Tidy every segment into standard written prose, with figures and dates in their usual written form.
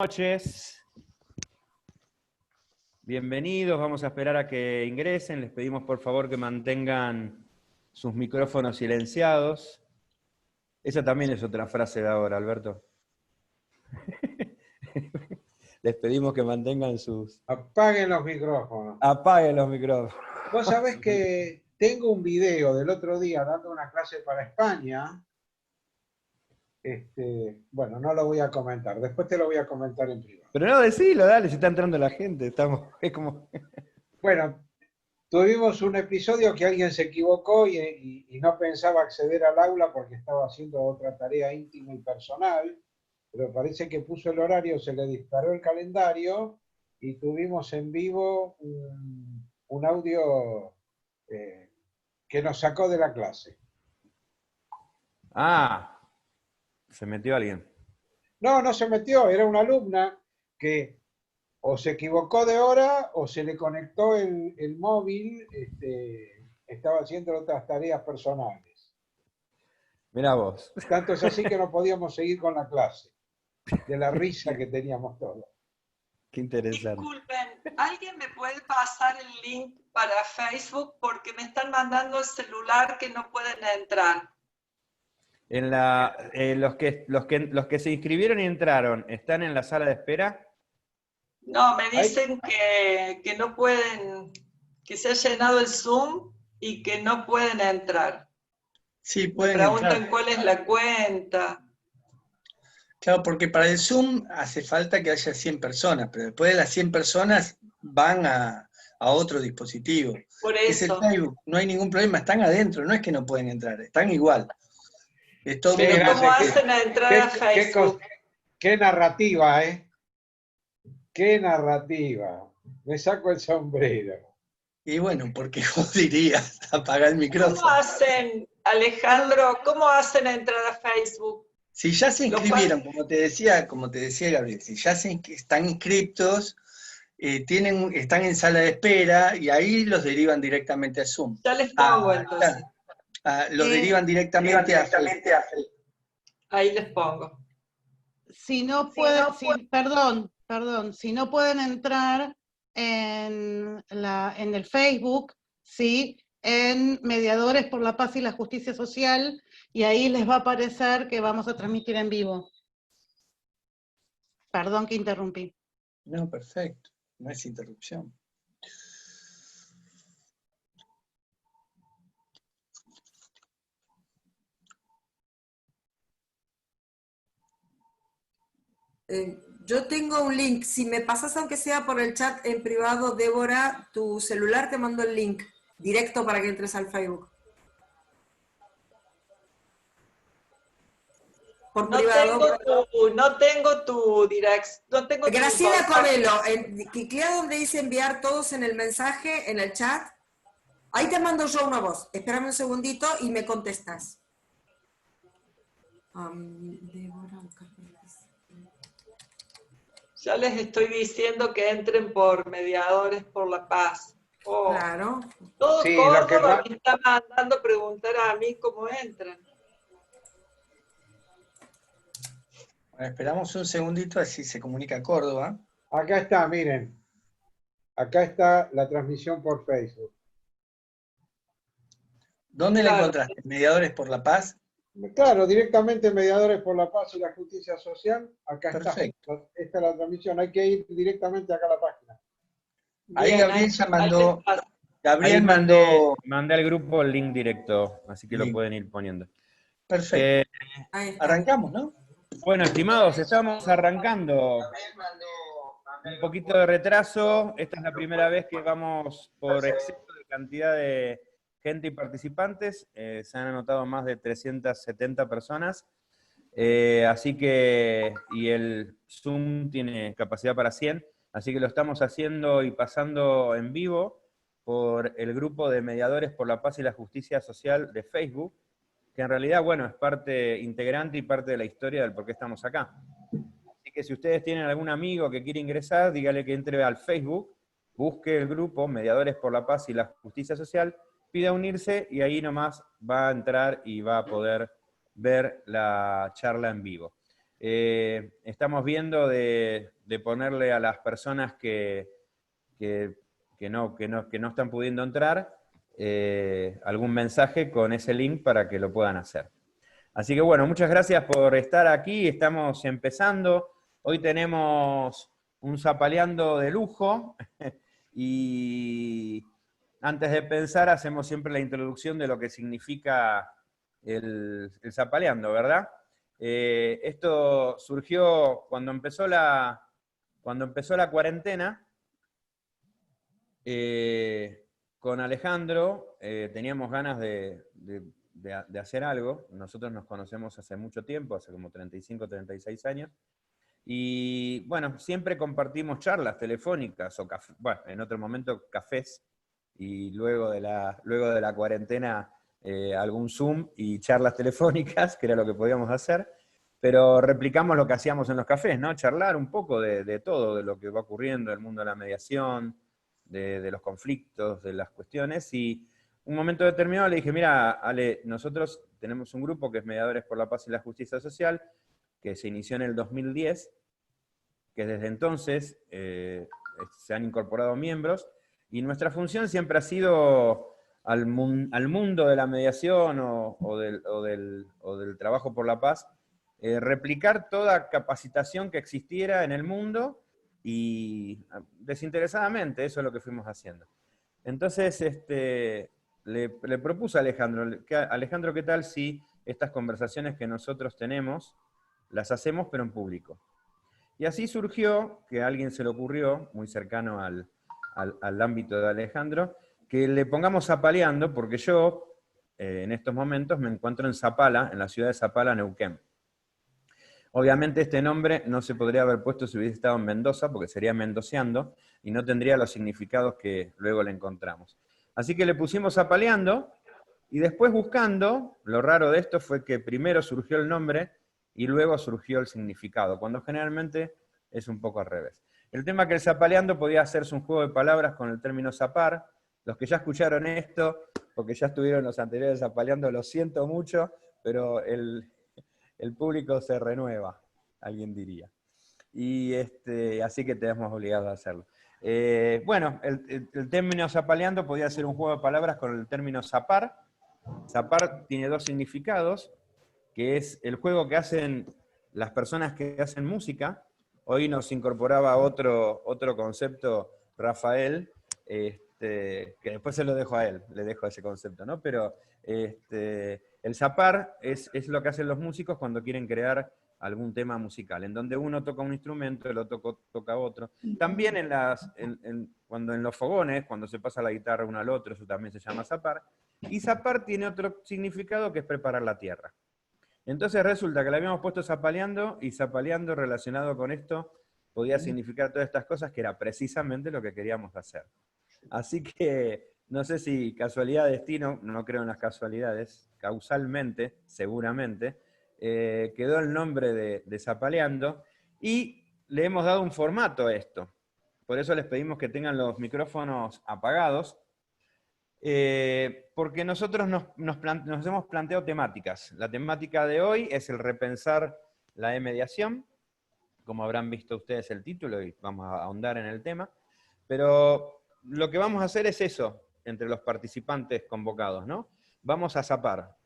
Noches. Bienvenidos, vamos a esperar a que ingresen. Les pedimos por favor que mantengan sus micrófonos silenciados. Esa también es otra frase de ahora, Alberto. Les pedimos que mantengan sus... Apaguen los micrófonos. Apaguen los micrófonos. Vos sabés que tengo un video del otro día dando una clase para España. Bueno, no lo voy a comentar, después te lo voy a comentar en privado. Pero no, decilo, dale, si está entrando la gente. Es como... Bueno, tuvimos un episodio que alguien se equivocó y no pensaba acceder al aula porque estaba haciendo otra tarea íntima y personal, pero parece que puso el horario, se le disparó el calendario y tuvimos en vivo un audio que nos sacó de la clase. Ah, se metió alguien. No, no se metió, era una alumna que o se equivocó de hora o se le conectó el móvil, estaba haciendo otras tareas personales. Mirá vos. Tanto es así que no podíamos seguir con la clase, de la risa que teníamos todos. Qué interesante. Disculpen, ¿alguien me puede pasar el link para Facebook? Porque me están mandando el celular que no pueden entrar. Los que se inscribieron y entraron, ¿están en la sala de espera? No, me dicen que no pueden, que se ha llenado el Zoom y que no pueden entrar. Sí, Me pueden preguntan entrar. cuál es la cuenta. Claro, porque para el Zoom hace falta que haya 100 personas, pero después de las 100 personas van a otro dispositivo. Por Es el eso. Facebook, no hay ningún problema, están adentro, no es que no pueden entrar, están igual. Es todo Pero gracias, ¿cómo hacen a entrar a Facebook? Qué narrativa, ¿eh? Qué narrativa. Me saco el sombrero. Y bueno, porque vos dirías, apaga el ¿Cómo micrófono. hacen, Alejandro, cómo hacen a entrar a Facebook? Si ya se inscribieron, como te decía Gabriel, si ya están inscriptos, están en sala de espera y ahí los derivan directamente a Zoom. Ya les pongo entonces. Los derivan directamente a Facebook. Ahí les pongo. Si no pueden, perdón, si no pueden entrar en el Facebook, ¿sí? En Mediadores por la Paz y la Justicia Social, y ahí les va a aparecer que vamos a transmitir en vivo. Perdón que interrumpí. No, perfecto, no es interrupción. Yo tengo un link, si me pasas aunque sea por el chat en privado, Débora, tu celular, te mando el link directo para que entres al Facebook. Por privado. No tengo tu direct. Graciela Coelho, clicea donde dice enviar todos en el mensaje, en el chat. Ahí te mando yo una voz. Espérame un segundito y me contestas. Débora, ya les estoy diciendo que entren por Mediadores por la Paz. Oh, claro. Todo Sí, Córdoba me está mandando a preguntar a mí cómo entran. Bueno, esperamos un segundito, así se comunica Córdoba. Acá está, miren. Acá está la transmisión por Facebook. ¿Dónde la encontraste? ¿Mediadores por la Paz? Claro, directamente Mediadores por la Paz y la Justicia Social. Acá Perfecto. está. Esta es la transmisión. Hay que ir directamente acá a la página. Ahí Bien, Gabriel ya mandó. ahí Gabriel mandó. Mandé al grupo el link directo, así que Link. lo pueden ir poniendo. Perfecto. Ahí está. Arrancamos, ¿no? Bueno, estimados, estamos arrancando. Un poquito de retraso. Esta es la primera vez que vamos por exceso de cantidad de gente y participantes. Se han anotado más de 370 personas. Así que, y el Zoom tiene capacidad para 100, así que lo estamos haciendo y pasando en vivo por el grupo de Mediadores por la Paz y la Justicia Social de Facebook, que en realidad, bueno, es parte integrante y parte de la historia del por qué estamos acá. Así que si ustedes tienen algún amigo que quiere ingresar, dígale que entre al Facebook, busque el grupo Mediadores por la Paz y la Justicia Social, pida unirse y ahí nomás va a entrar y va a poder ver la charla en vivo. Estamos viendo de ponerle a las personas que no están pudiendo entrar algún mensaje con ese link para que lo puedan hacer. Así que bueno, muchas gracias por estar aquí, estamos empezando. Hoy tenemos un Zapaleando de lujo y antes de pensar hacemos siempre la introducción de lo que significa el Zapaleando, ¿verdad? Esto surgió cuando empezó la cuarentena. Con Alejandro teníamos ganas de hacer algo. Nosotros nos conocemos hace mucho tiempo, hace como 35, 36 años. Y bueno, siempre compartimos charlas telefónicas, o bueno, en otro momento cafés, y luego de la cuarentena algún Zoom y charlas telefónicas, que era lo que podíamos hacer. Pero replicamos lo que hacíamos en los cafés, ¿no? Charlar un poco de todo, de lo que va ocurriendo en el mundo de la mediación, de los conflictos, de las cuestiones, y un momento determinado le dije, mira, Ale, nosotros tenemos un grupo que es Mediadores por la Paz y la Justicia Social, que se inició en el 2010, que desde entonces se han incorporado miembros, y nuestra función siempre ha sido al mundo de la mediación o del trabajo por la paz, replicar toda capacitación que existiera en el mundo, y desinteresadamente, eso es lo que fuimos haciendo. Entonces, le propuse a Alejandro, Alejandro, ¿qué tal si estas conversaciones que nosotros tenemos, las hacemos pero en público? Y así surgió, que a alguien se le ocurrió, muy cercano al ámbito de Alejandro, que le pongamos Zapaleando, porque yo, en estos momentos, me encuentro en Zapala, en la ciudad de Zapala, Neuquén. Obviamente este nombre no se podría haber puesto si hubiese estado en Mendoza, porque sería mendoceando, y no tendría los significados que luego le encontramos. Así que le pusimos Zapaleando, y después buscando, lo raro de esto fue que primero surgió el nombre, y luego surgió el significado, cuando generalmente es un poco al revés. El tema que el Zapaleando podía hacerse un juego de palabras con el término zapar. Los que ya escucharon esto, porque ya estuvieron los anteriores Zapaleando, lo siento mucho, pero el público se renueva, alguien diría. Y así que te hemos obligado a hacerlo. Bueno, el término Zapaleando podía ser un juego de palabras con el término zapar. Zapar tiene dos significados, que es el juego que hacen las personas que hacen música. Hoy nos incorporaba otro concepto, Rafael, que después se lo dejo a él, le dejo ese concepto, ¿no? Pero el zapar es lo que hacen los músicos cuando quieren crear algún tema musical, en donde uno toca un instrumento, el otro toca otro. También cuando en los fogones, cuando se pasa la guitarra uno al otro, eso también se llama zapar. Y zapar tiene otro significado, que es preparar la tierra. Entonces resulta que le habíamos puesto Zapaleando, y Zapaleando relacionado con esto podía significar todas estas cosas, que era precisamente lo que queríamos hacer. Así que, no sé si casualidad, destino, no creo en las casualidades, causalmente, seguramente, quedó el nombre de Zapaleando, y le hemos dado un formato a esto. Por eso les pedimos que tengan los micrófonos apagados, porque nosotros nos hemos planteado temáticas. La temática de hoy es el repensar la e-mediación, como habrán visto ustedes el título, y vamos a ahondar en el tema, pero lo que vamos a hacer es eso, entre los participantes convocados, ¿no? Vamos a zapar.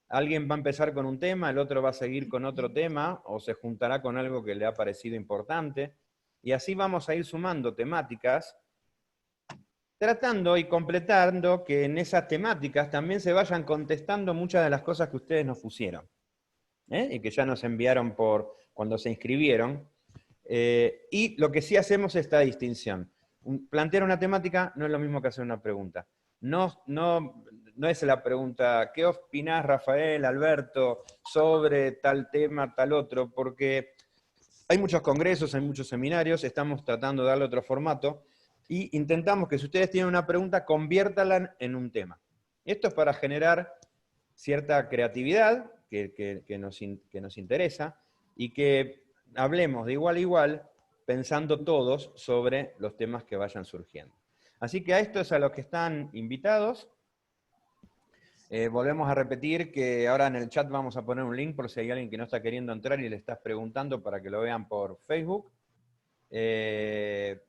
Alguien va a empezar con un tema, el otro va a seguir con otro tema, o se juntará con algo que le ha parecido importante, y así vamos a ir sumando temáticas, tratando y completando que en esas temáticas también se vayan contestando muchas de las cosas que ustedes nos pusieron, y que ya nos enviaron cuando se inscribieron. Y lo que sí hacemos es esta distinción. Plantear una temática no es lo mismo que hacer una pregunta. No es la pregunta, ¿qué opinás, Rafael, Alberto, sobre tal tema, tal otro? Porque hay muchos congresos, hay muchos seminarios, estamos tratando de darle otro formato, y intentamos que si ustedes tienen una pregunta, conviértanla en un tema. Esto es para generar cierta creatividad que nos interesa, y que hablemos de igual a igual, pensando todos sobre los temas que vayan surgiendo. Así que a esto es a los que están invitados. Volvemos a repetir que ahora en el chat vamos a poner un link por si hay alguien que no está queriendo entrar y le estás preguntando para que lo vean por Facebook. Creo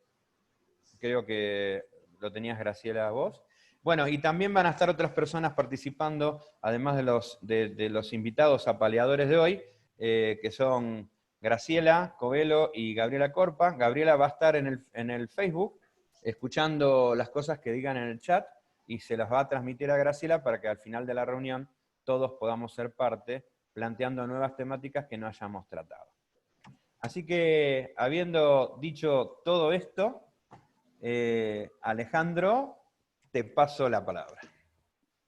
que lo tenías, Graciela, vos. Bueno, y también van a estar otras personas participando, además de los invitados apaleadores de hoy, que son Graciela Covelo y Gabriela Corpa. Gabriela va a estar en el Facebook, escuchando las cosas que digan en el chat, y se las va a transmitir a Graciela para que al final de la reunión todos podamos ser parte, planteando nuevas temáticas que no hayamos tratado. Así que, habiendo dicho todo esto, Alejandro, te paso la palabra.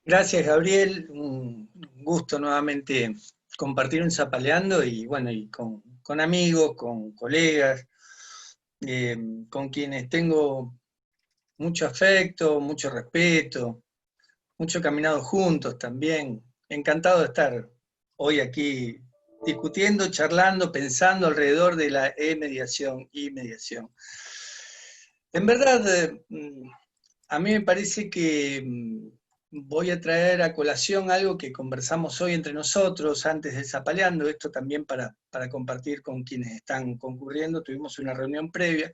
Gracias, Gabriel. Un gusto nuevamente compartir un Zapaleando y bueno, y con amigos, con colegas, con quienes tengo mucho afecto, mucho respeto, mucho caminado juntos también. Encantado de estar hoy aquí discutiendo, charlando, pensando alrededor de la e-mediación y mediación. En verdad, a mí me parece que voy a traer a colación algo que conversamos hoy entre nosotros antes de Zapaleando, esto también para compartir con quienes están concurriendo. Tuvimos una reunión previa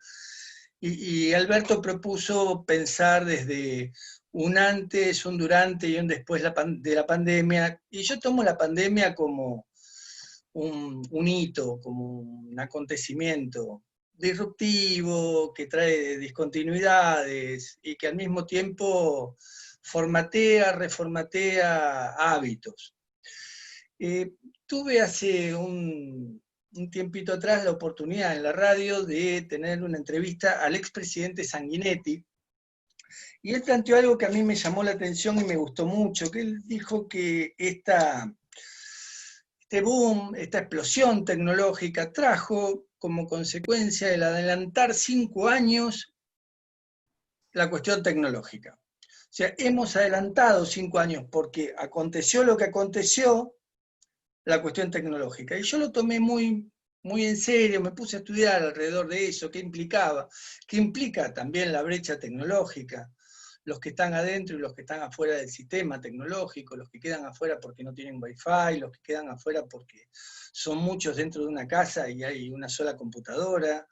y Alberto propuso pensar desde un antes, un durante y un después de la pandemia, y yo tomo la pandemia como un hito, como un acontecimiento disruptivo, que trae discontinuidades y que al mismo tiempo formatea, reformatea hábitos. Tuve hace un tiempito atrás la oportunidad en la radio de tener una entrevista al expresidente Sanguinetti, y él planteó algo que a mí me llamó la atención y me gustó mucho, que él dijo que este boom, esta explosión tecnológica trajo como consecuencia el adelantar 5 años la cuestión tecnológica. O sea, hemos adelantado 5 años porque aconteció lo que aconteció, la cuestión tecnológica. Y yo lo tomé muy, muy en serio, me puse a estudiar alrededor de eso, qué implicaba, qué implica también la brecha tecnológica, los que están adentro y los que están afuera del sistema tecnológico, los que quedan afuera porque no tienen wifi, los que quedan afuera porque son muchos dentro de una casa y hay una sola computadora,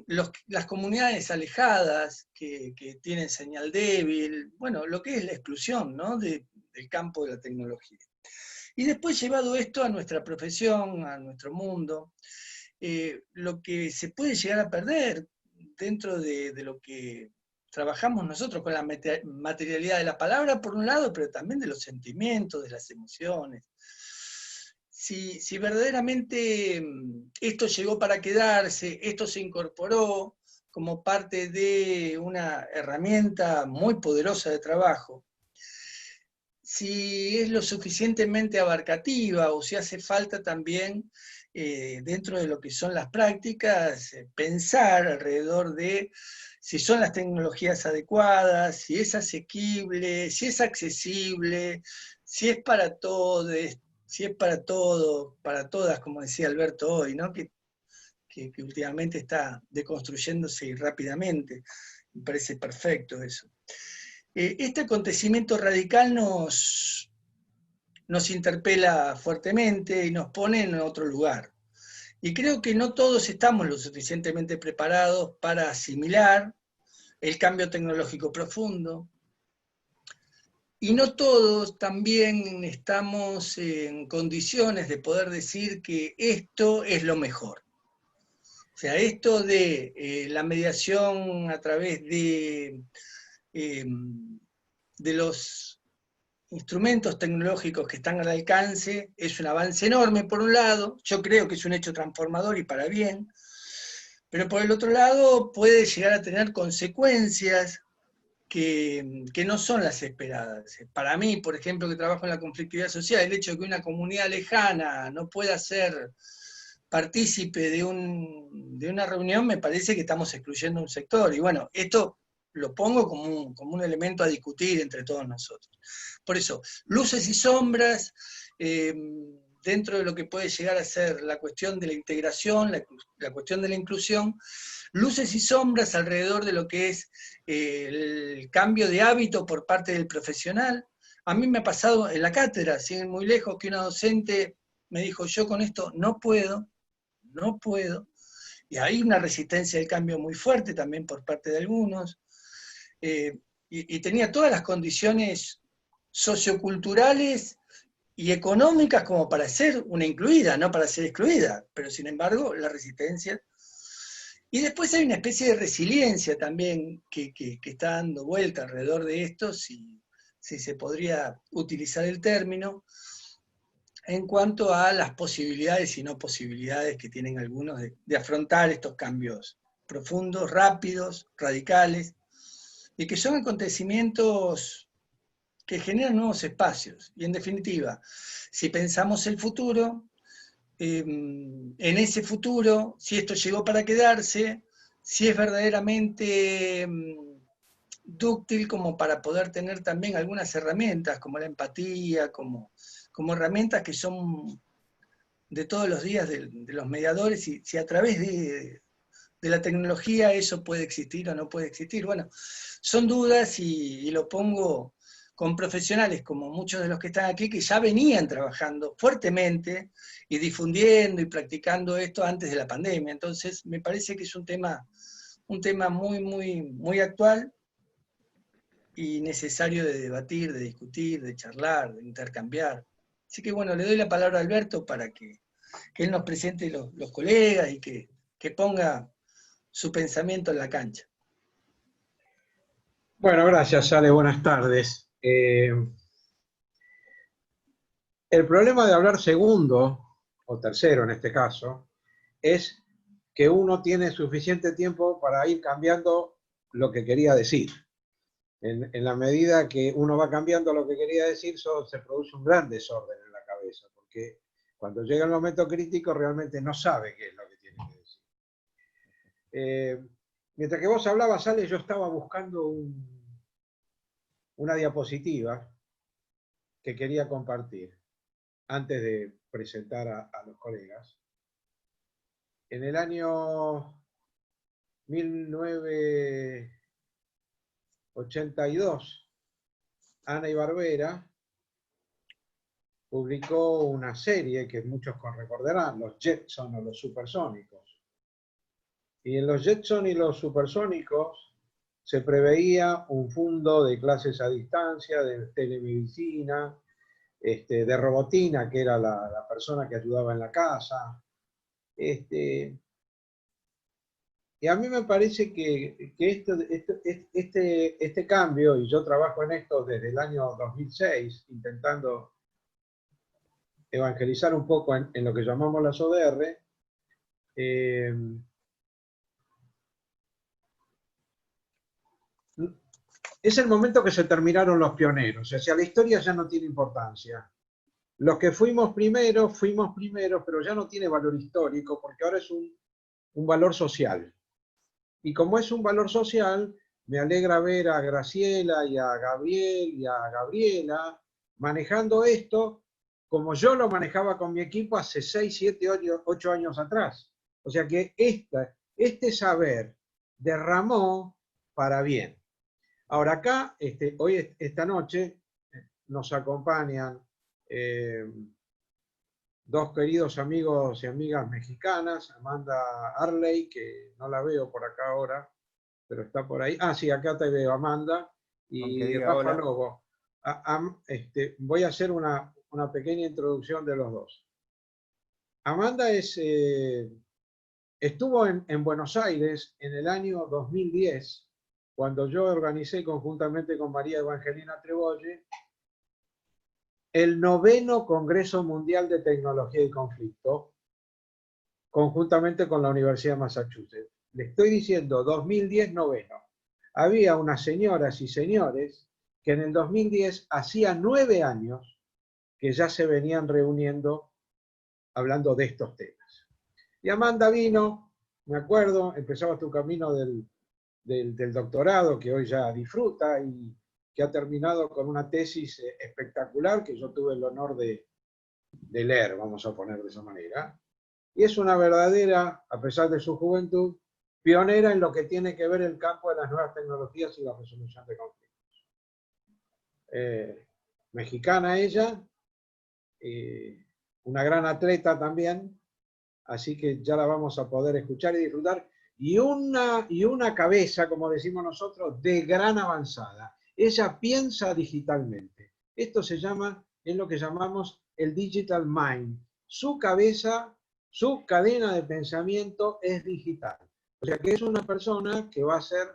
las comunidades alejadas que tienen señal débil, bueno, lo que es la exclusión, ¿no?, del campo de la tecnología. Y después, llevado esto a nuestra profesión, a nuestro mundo, lo que se puede llegar a perder dentro de lo que trabajamos nosotros con la materialidad de la palabra, por un lado, pero también de los sentimientos, de las emociones. Si verdaderamente esto llegó para quedarse, esto se incorporó como parte de una herramienta muy poderosa de trabajo, si es lo suficientemente abarcativa o si hace falta también, dentro de lo que son las prácticas, pensar alrededor de si son las tecnologías adecuadas, si es asequible, si es accesible, si es para todos, si es para todos, para todas, como decía Alberto hoy, ¿no?, que últimamente está deconstruyéndose rápidamente. Me parece perfecto eso. Este acontecimiento radical nos interpela fuertemente y nos pone en otro lugar. Y creo que no todos estamos lo suficientemente preparados para asimilar el cambio tecnológico profundo, y no todos también estamos en condiciones de poder decir que esto es lo mejor. O sea, esto de la mediación a través de los instrumentos tecnológicos que están al alcance es un avance enorme por un lado, yo creo que es un hecho transformador y para bien, pero por el otro lado puede llegar a tener consecuencias que no son las esperadas. Para mí, por ejemplo, que trabajo en la conflictividad social, el hecho de que una comunidad lejana no pueda ser partícipe de una reunión, me parece que estamos excluyendo un sector, y bueno, esto lo pongo como un elemento a discutir entre todos nosotros. Por eso, luces y sombras, dentro de lo que puede llegar a ser la cuestión de la integración, la cuestión de la inclusión, luces y sombras alrededor de lo que es el cambio de hábito por parte del profesional, A mí me ha pasado en la cátedra, sin ir muy lejos, que una docente me dijo, yo con esto no puedo, y hay una resistencia al cambio muy fuerte también por parte de algunos, y tenía todas las condiciones socioculturales y económicas como para ser una incluida, no para ser excluida, pero sin embargo la resistencia. Y después hay una especie de resiliencia también que está dando vuelta alrededor de esto, si se podría utilizar el término, en cuanto a las posibilidades y no posibilidades que tienen algunos de afrontar estos cambios profundos, rápidos, radicales, y que son acontecimientos que generan nuevos espacios. Y en definitiva, si pensamos el futuro, en ese futuro, si esto llegó para quedarse, si es verdaderamente dúctil como para poder tener también algunas herramientas, como la empatía, como herramientas que son de todos los días de los mediadores, y si a través de la tecnología eso puede existir o no puede existir. Bueno, son dudas y lo pongo con profesionales como muchos de los que están aquí, que ya venían trabajando fuertemente y difundiendo y practicando esto antes de la pandemia. Entonces, me parece que es un tema muy, muy, muy actual y necesario de debatir, de discutir, de charlar, de intercambiar. Así que bueno, le doy la palabra a Alberto para que él nos presente los colegas y que ponga su pensamiento en la cancha. Bueno, gracias, Ale, buenas tardes. El problema de hablar segundo, o tercero en este caso, es que uno tiene suficiente tiempo para ir cambiando lo que quería decir. En la medida que uno va cambiando lo que quería decir, se produce un gran desorden en la cabeza, porque cuando llega el momento crítico realmente no sabe qué es lo que tiene que decir. Mientras que vos hablabas, Ale, yo estaba buscando una diapositiva que quería compartir antes de presentar a los colegas. En el año 1982, Hanna-Barbera publicó una serie que muchos recordarán, los Jetson o los Supersónicos. Y en los Jetson y los Supersónicos se preveía un fondo de clases a distancia, de telemedicina, de robotina, que era la persona que ayudaba en la casa. Y a mí me parece que este cambio, y yo trabajo en esto desde el año 2006, intentando evangelizar un poco en lo que llamamos las ODR, es el momento que se terminaron los pioneros. O sea, la historia ya no tiene importancia. Los que fuimos primero, pero ya no tiene valor histórico, porque ahora es un valor social. Y como es un valor social, me alegra ver a Graciela y a Gabriel y a Gabriela manejando esto como yo lo manejaba con mi equipo hace 6, 7, 8 años atrás. O sea que este saber derramó para bien. Ahora acá, esta noche, nos acompañan dos queridos amigos y amigas mexicanas, Amanda Arley, que no la veo por acá ahora, pero está por ahí. Ah, sí, acá te veo, Amanda, y Rafa Lobo. Voy a hacer una pequeña introducción de los dos. Amanda estuvo en Buenos Aires en el año 2010, cuando yo organicé conjuntamente con María Evangelina Trebolle el 9º Congreso Mundial de Tecnología y Conflicto, conjuntamente con la Universidad de Massachusetts. Le estoy diciendo 2010 9º. Había unas señoras y señores que en el 2010 hacía 9 años que ya se venían reuniendo hablando de estos temas. Y Amanda vino, me acuerdo, empezaba tu camino del doctorado, que hoy ya disfruta y que ha terminado con una tesis espectacular que yo tuve el honor de leer, vamos a poner de esa manera. Y es una verdadera, a pesar de su juventud, pionera en lo que tiene que ver el campo de las nuevas tecnologías y la resolución de conflictos. mexicana ella, una gran atleta también, así que ya la vamos a poder escuchar y disfrutar, y una cabeza, como decimos nosotros, de gran avanzada. Ella piensa digitalmente. Esto se llama, es lo que llamamos el digital mind. Su cabeza, su cadena de pensamiento es digital. O sea que es una persona que va a ser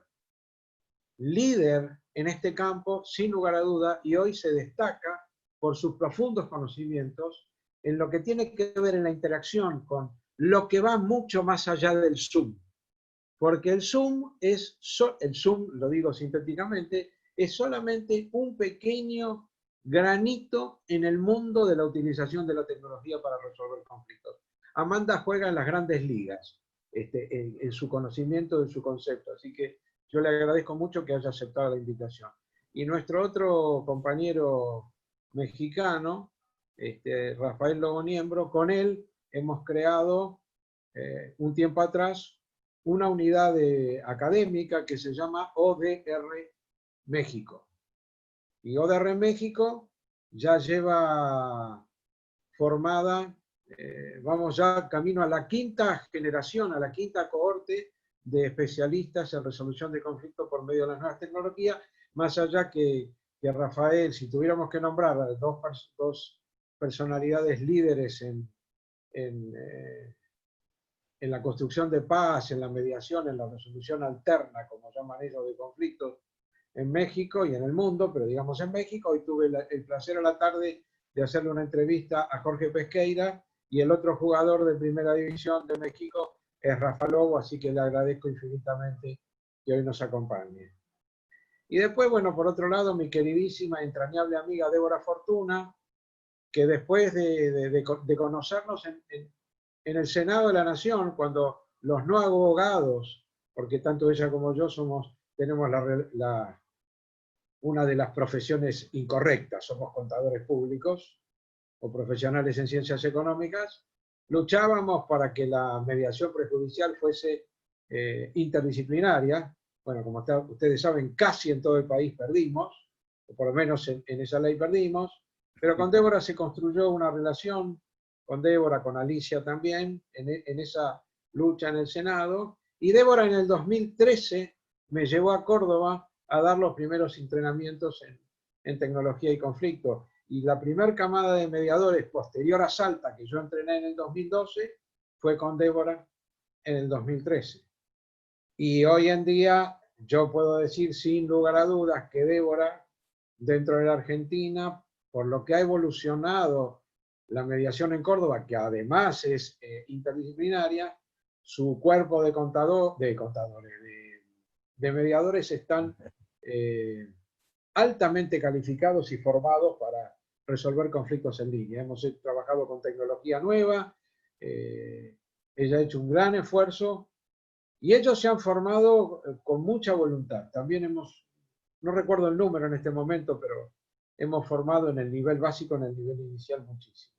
líder en este campo, sin lugar a duda, y hoy se destaca por sus profundos conocimientos en lo que tiene que ver en la interacción con lo que va mucho más allá del Zoom. Porque el Zoom, lo digo sintéticamente, es solamente un pequeño granito en el mundo de la utilización de la tecnología para resolver conflictos. Amanda juega en las grandes ligas, en su conocimiento, en su concepto, así que yo le agradezco mucho que haya aceptado la invitación. Y nuestro otro compañero mexicano, Rafael Logoniembro, con él hemos creado un tiempo atrás una unidad académica que se llama ODR México. Y ODR México ya lleva formada, vamos ya camino a la quinta generación, a la quinta cohorte de especialistas en resolución de conflictos por medio de las nuevas tecnologías, más allá que Rafael, si tuviéramos que nombrar a dos personalidades líderes en la construcción de paz, en la mediación, en la resolución alterna, como llaman ellos, de conflictos en México y en el mundo, pero digamos en México. Hoy tuve el placer a la tarde de hacerle una entrevista a Jorge Pesqueira, y el otro jugador de Primera División de México es Rafa Lobo, así que le agradezco infinitamente que hoy nos acompañe. Y después, bueno, por otro lado, mi queridísima, entrañable amiga Débora Fortuna, que después de conocernos en el Senado de la Nación, cuando los no abogados, porque tanto ella como yo tenemos una de las profesiones incorrectas, somos contadores públicos o profesionales en ciencias económicas, luchábamos para que la mediación prejudicial fuese interdisciplinaria. Bueno, como ustedes saben, casi en todo el país perdimos, o por lo menos en esa ley perdimos, pero con Débora se construyó una relación, con Débora, con Alicia también, en esa lucha en el Senado, y Débora en el 2013 me llevó a Córdoba a dar los primeros entrenamientos en tecnología y conflicto. Y la primera camada de mediadores posterior a Salta, que yo entrené en el 2012, fue con Débora en el 2013. Y hoy en día yo puedo decir sin lugar a dudas que Débora, dentro de la Argentina, por lo que ha evolucionado la mediación en Córdoba, que además es interdisciplinaria, su cuerpo de mediadores están altamente calificados y formados para resolver conflictos en línea. Hemos trabajado con tecnología nueva, ella ha hecho un gran esfuerzo y ellos se han formado con mucha voluntad. También no recuerdo el número en este momento, pero hemos formado en el nivel básico, en el nivel inicial muchísimo.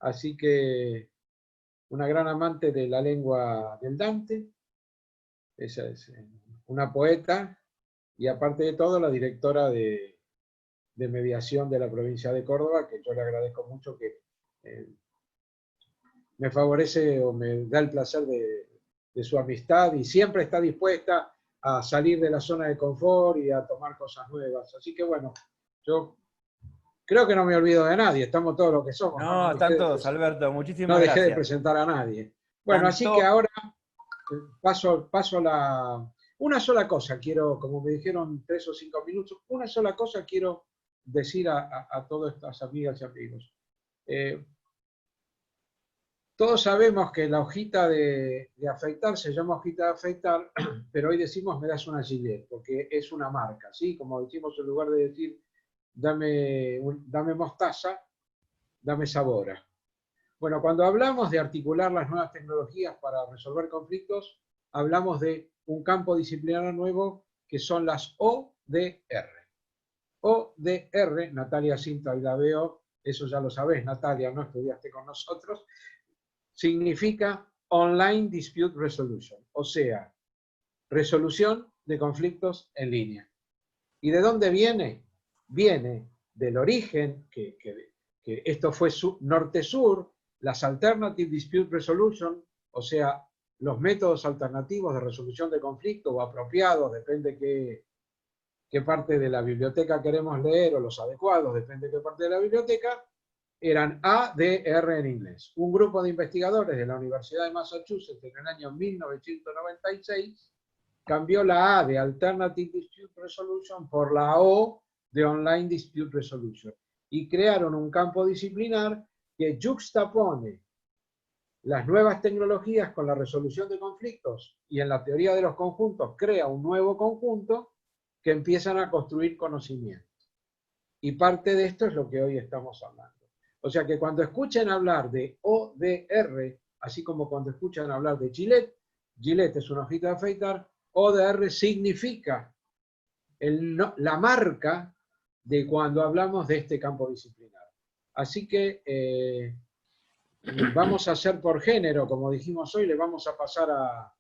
Así que una gran amante de la lengua del Dante, ella es una poeta, y aparte de todo la directora de mediación de la provincia de Córdoba, que yo le agradezco mucho que me favorece o me da el placer de su amistad, y siempre está dispuesta a salir de la zona de confort y a tomar cosas nuevas. Así que bueno, yo creo que no me olvido de nadie, estamos todos los que somos. No, están todos, Alberto, muchísimas gracias. gracias. No dejé de presentar a nadie. Bueno, así que ahora paso una sola cosa quiero, como me dijeron 3 o 5 minutos, una sola cosa quiero decir a todas estas amigas y amigos. Todos sabemos que la hojita de afeitar se llama hojita de afeitar, pero hoy decimos me das una Gillette, porque es una marca, ¿sí? Como decimos, en lugar de decir dame mostaza, dame Sabora. Bueno, cuando hablamos de articular las nuevas tecnologías para resolver conflictos, hablamos de un campo disciplinario nuevo que son las ODR. ODR, Natalia Cinta y la veo, eso ya lo sabés, Natalia, no estudiaste con nosotros, significa Online Dispute Resolution, o sea, resolución de conflictos en línea. ¿Y de dónde viene? Viene del origen, que esto fue norte-sur, las Alternative Dispute Resolution, o sea, los métodos alternativos de resolución de conflictos o apropiados, depende qué parte de la biblioteca queremos leer, o los adecuados, depende qué parte de la biblioteca, eran ADR en inglés. Un grupo de investigadores de la Universidad de Massachusetts en el año 1996 cambió la A de Alternative Dispute Resolution por la O de Online Dispute Resolution y crearon un campo disciplinar que juxtapone las nuevas tecnologías con la resolución de conflictos y en la teoría de los conjuntos crea un nuevo conjunto que empiezan a construir conocimiento. Y parte de esto es lo que hoy estamos hablando. O sea que cuando escuchen hablar de ODR, así como cuando escuchan hablar de Gillette, Gillette es una hojita de afeitar, ODR significa la marca de cuando hablamos de este campo disciplinar. Así que vamos a hacer por género, como dijimos hoy, le vamos a pasar a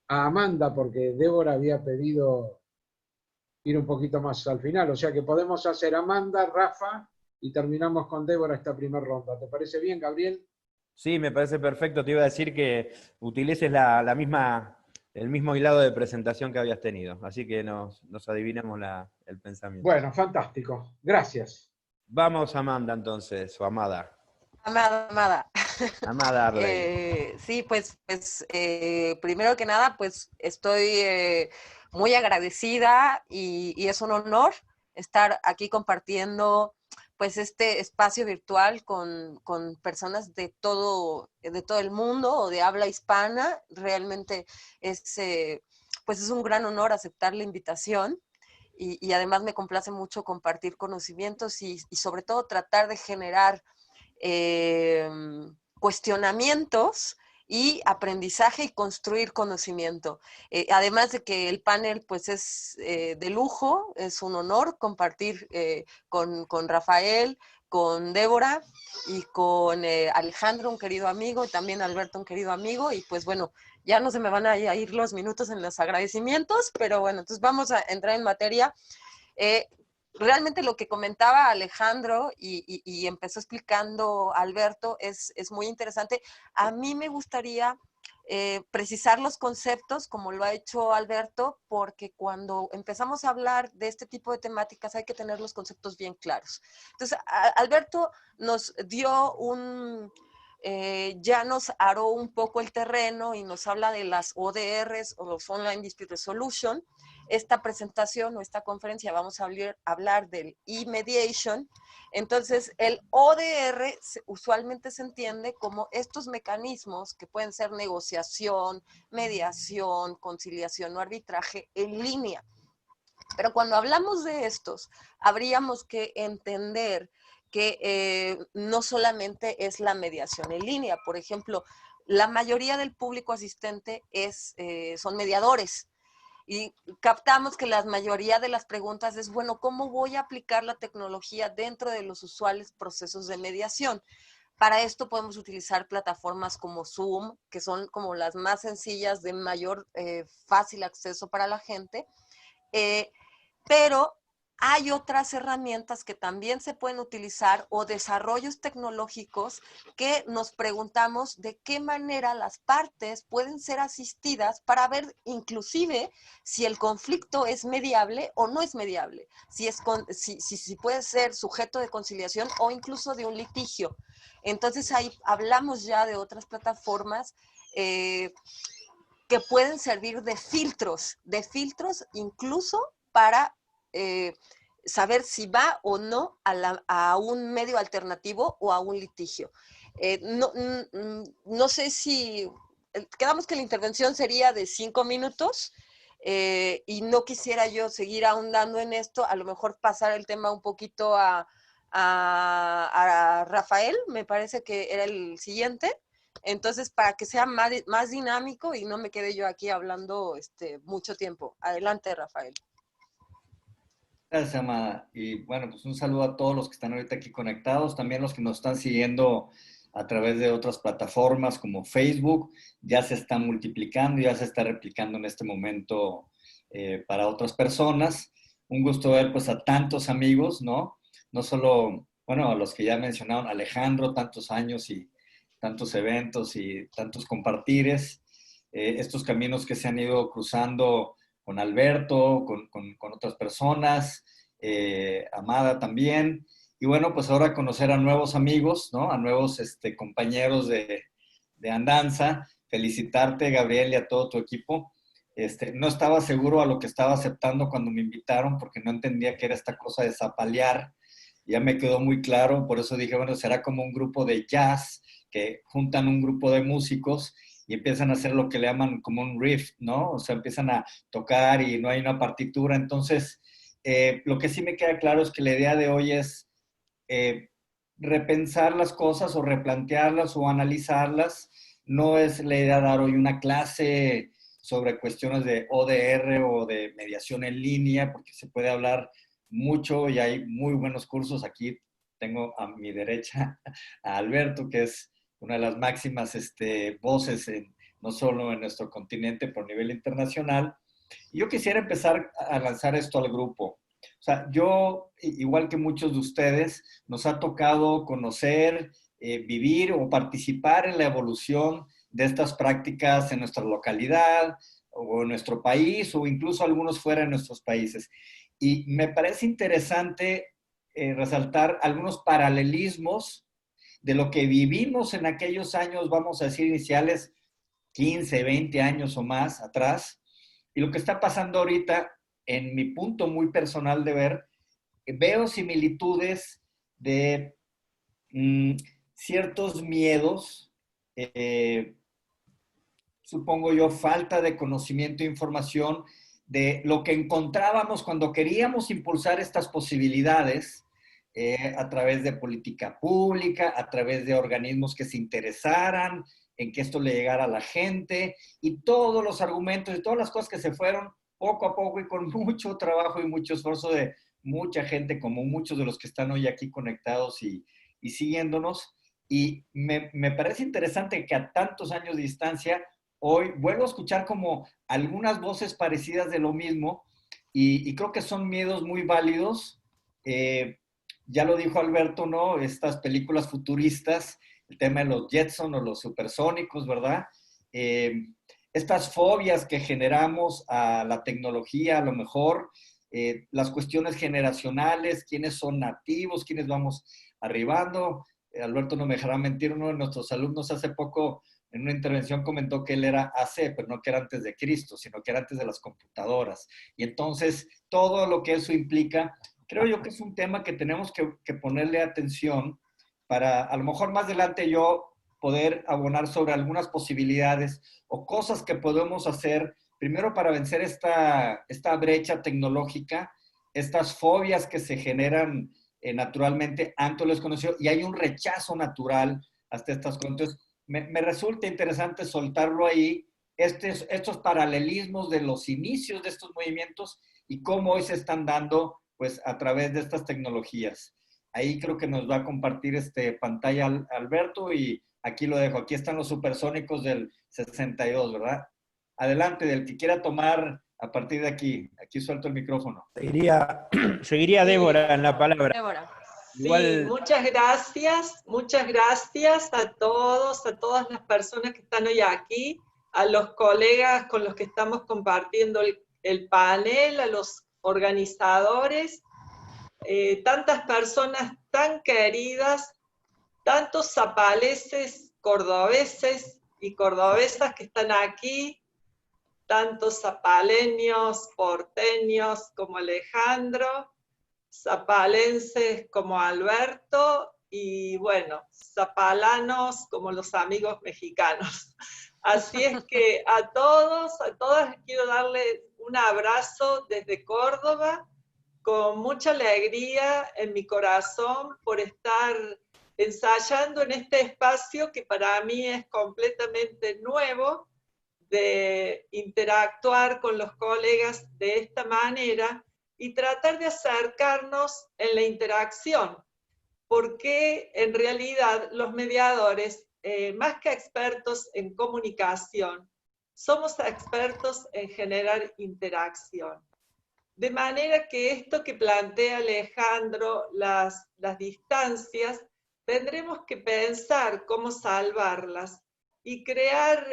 Amanda, porque Débora había pedido ir un poquito más al final. O sea que podemos hacer Amanda, Rafa, y terminamos con Débora esta primera ronda. ¿Te parece bien, Gabriel? Sí, me parece perfecto. Te iba a decir que utilices el mismo hilado de presentación que habías tenido. Así que nos adivinemos el pensamiento. Bueno, fantástico. Gracias. Vamos, Amanda, entonces, o Amada. Amada. Amada Arley. Sí, pues primero que nada, pues estoy muy agradecida y es un honor estar aquí compartiendo pues este espacio virtual con personas de todo el mundo o de habla hispana. Realmente pues es un gran honor aceptar la invitación y además me complace mucho compartir conocimientos y sobre todo tratar de generar cuestionamientos y aprendizaje y construir conocimiento. Además de que el panel pues es de lujo, es un honor compartir con Rafael, con Débora y con Alejandro, un querido amigo, y también Alberto, un querido amigo, y pues bueno, ya no se me van a ir los minutos en los agradecimientos, pero bueno, entonces vamos a entrar en materia. Realmente lo que comentaba Alejandro y empezó explicando Alberto es muy interesante. A mí me gustaría precisar los conceptos como lo ha hecho Alberto, porque cuando empezamos a hablar de este tipo de temáticas hay que tener los conceptos bien claros. Entonces, Alberto nos dio ya nos aró un poco el terreno y nos habla de las ODRs o los Online Dispute Resolution. Esta presentación o esta conferencia vamos a hablar del e-mediation. Entonces, el ODR usualmente se entiende como estos mecanismos que pueden ser negociación, mediación, conciliación o arbitraje en línea. Pero cuando hablamos de estos, habríamos que entender que no solamente es la mediación en línea. Por ejemplo, la mayoría del público asistente son mediadores. Y captamos que la mayoría de las preguntas es, bueno, ¿cómo voy a aplicar la tecnología dentro de los usuales procesos de mediación? Para esto podemos utilizar plataformas como Zoom, que son como las más sencillas, de mayor fácil acceso para la gente. Pero hay otras herramientas que también se pueden utilizar o desarrollos tecnológicos que nos preguntamos de qué manera las partes pueden ser asistidas para ver inclusive si el conflicto es mediable o no es mediable, si puede ser sujeto de conciliación o incluso de un litigio. Entonces ahí hablamos ya de otras plataformas que pueden servir de filtros incluso para saber si va o no a un medio alternativo o a un litigio. No sé si, quedamos que la intervención sería de 5 minutos y no quisiera yo seguir ahondando en esto, a lo mejor pasar el tema un poquito a Rafael, me parece que era el siguiente. Entonces, para que sea más dinámico y no me quede yo aquí hablando mucho tiempo. Adelante, Rafael. Gracias, Amada. Y bueno, pues un saludo a todos los que están ahorita aquí conectados, también los que nos están siguiendo a través de otras plataformas como Facebook. Ya se está multiplicando, ya se está replicando en este momento para otras personas. Un gusto ver pues a tantos amigos, ¿no? no solo, bueno, a los que ya mencionaron, Alejandro, tantos años y tantos eventos y tantos compartires, estos caminos que se han ido cruzando con Alberto, con otras personas, Amada también, y bueno, pues ahora conocer a nuevos amigos, ¿no? A nuevos compañeros de andanza. Felicitarte, Gabriel, y a todo tu equipo. No estaba seguro a lo que estaba aceptando cuando me invitaron, porque no entendía qué era esta cosa de zapalear. Ya me quedó muy claro, por eso dije, bueno, será como un grupo de jazz, que juntan un grupo de músicos y empiezan a hacer lo que le llaman como un riff, ¿no? O sea, empiezan a tocar y no hay una partitura. Entonces, lo que sí me queda claro es que la idea de hoy es repensar las cosas o replantearlas o analizarlas. No es la idea de dar hoy una clase sobre cuestiones de ODR o de mediación en línea, porque se puede hablar mucho y hay muy buenos cursos. Aquí tengo a mi derecha a Alberto, que es una de las máximas voces, no solo en nuestro continente, pero a nivel internacional. Y yo quisiera empezar a lanzar esto al grupo. O sea, yo, igual que muchos de ustedes, nos ha tocado conocer, vivir o participar en la evolución de estas prácticas en nuestra localidad o en nuestro país o incluso algunos fuera de nuestros países. Y me parece interesante resaltar algunos paralelismos de lo que vivimos en aquellos años, vamos a decir, iniciales, 15, 20 años o más atrás, y lo que está pasando ahorita, en mi punto muy personal de ver, veo similitudes de ciertos miedos, supongo yo, falta de conocimiento e información de lo que encontrábamos cuando queríamos impulsar estas posibilidades a través de política pública, a través de organismos que se interesaran en que esto le llegara a la gente, y todos los argumentos y todas las cosas que se fueron poco a poco y con mucho trabajo y mucho esfuerzo de mucha gente, como muchos de los que están hoy aquí conectados y siguiéndonos. Y me parece interesante que a tantos años de distancia, hoy vuelvo a escuchar como algunas voces parecidas de lo mismo, y creo que son miedos muy válidos. Ya lo dijo Alberto, ¿no? Estas películas futuristas, el tema de los Jetson o los supersónicos, ¿verdad? Estas fobias que generamos a la tecnología, a lo mejor, las cuestiones generacionales, quiénes son nativos, quiénes vamos arribando. Alberto no me dejará mentir, uno de nuestros alumnos hace poco en una intervención comentó que él era AC, pero no que era antes de Cristo, sino que era antes de las computadoras. Y entonces, todo lo que eso implica, creo yo que es un tema que tenemos que ponerle atención para, a lo mejor más adelante yo poder abonar sobre algunas posibilidades o cosas que podemos hacer, primero para vencer esta brecha tecnológica, estas fobias que se generan naturalmente ante lo desconocido, y hay un rechazo natural hasta estas cosas. Entonces, me resulta interesante soltarlo ahí, estos paralelismos de los inicios de estos movimientos y cómo hoy se están dando pues a través de estas tecnologías. Ahí creo que nos va a compartir pantalla Alberto, y aquí lo dejo. Aquí están los supersónicos del 62, ¿verdad? Adelante, del que quiera tomar a partir de aquí. Aquí suelto el micrófono. Seguiría Débora en la palabra. Débora. Igual... Sí, muchas gracias a todos, a todas las personas que están hoy aquí, a los colegas con los que estamos compartiendo el panel, a los organizadores, tantas personas tan queridas, tantos zapaleses, cordobeses y cordobesas que están aquí, tantos zapaleños, porteños como Alejandro, zapalenses como Alberto, y bueno, zapalanos como los amigos mexicanos. Así es que a todos, a todas quiero darles un abrazo desde Córdoba, con mucha alegría en mi corazón por estar ensayando en este espacio que para mí es completamente nuevo, de interactuar con los colegas de esta manera y tratar de acercarnos en la interacción, porque en realidad los mediadores, más que expertos en comunicación, somos expertos en generar interacción. De manera que esto que plantea Alejandro, las distancias, tendremos que pensar cómo salvarlas y crear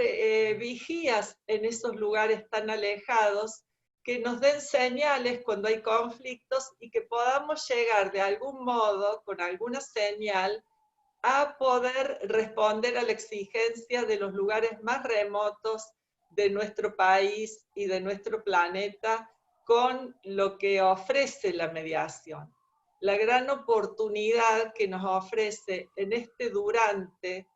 vigías en esos lugares tan alejados que nos den señales cuando hay conflictos y que podamos llegar de algún modo, con alguna señal, a poder responder a la exigencia de los lugares más remotos de nuestro país y de nuestro planeta con lo que ofrece la mediación. La gran oportunidad que nos ofrece en este durante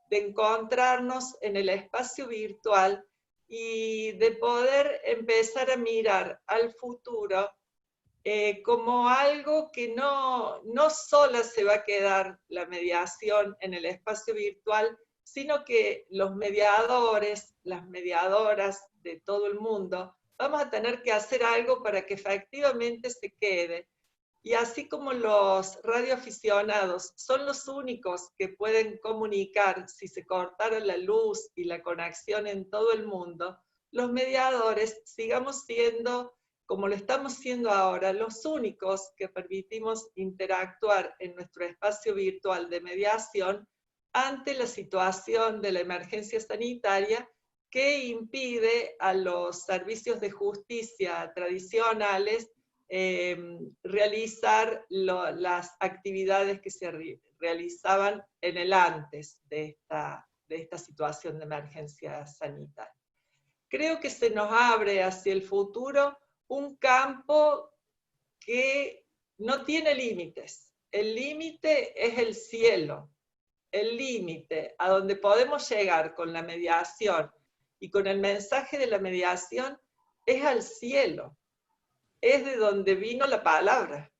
de encontrarnos en el espacio virtual y de poder empezar a mirar al futuro como algo que no solo se va a quedar la mediación en el espacio virtual, sino que los mediadores, las mediadoras de todo el mundo, vamos a tener que hacer algo para que efectivamente se quede. Y así como los radioaficionados son los únicos que pueden comunicar si se cortara la luz y la conexión en todo el mundo, los mediadores sigamos siendo, como lo estamos siendo ahora, los únicos que permitimos interactuar en nuestro espacio virtual de mediación ante la situación de la emergencia sanitaria que impide a los servicios de justicia tradicionales realizar las actividades que se realizaban en el antes de esta situación de emergencia sanitaria. Creo que se nos abre hacia el futuro un campo que no tiene límites. El límite es el cielo. El límite a donde podemos llegar con la mediación y con el mensaje de la mediación es al cielo. Es de donde vino la palabra.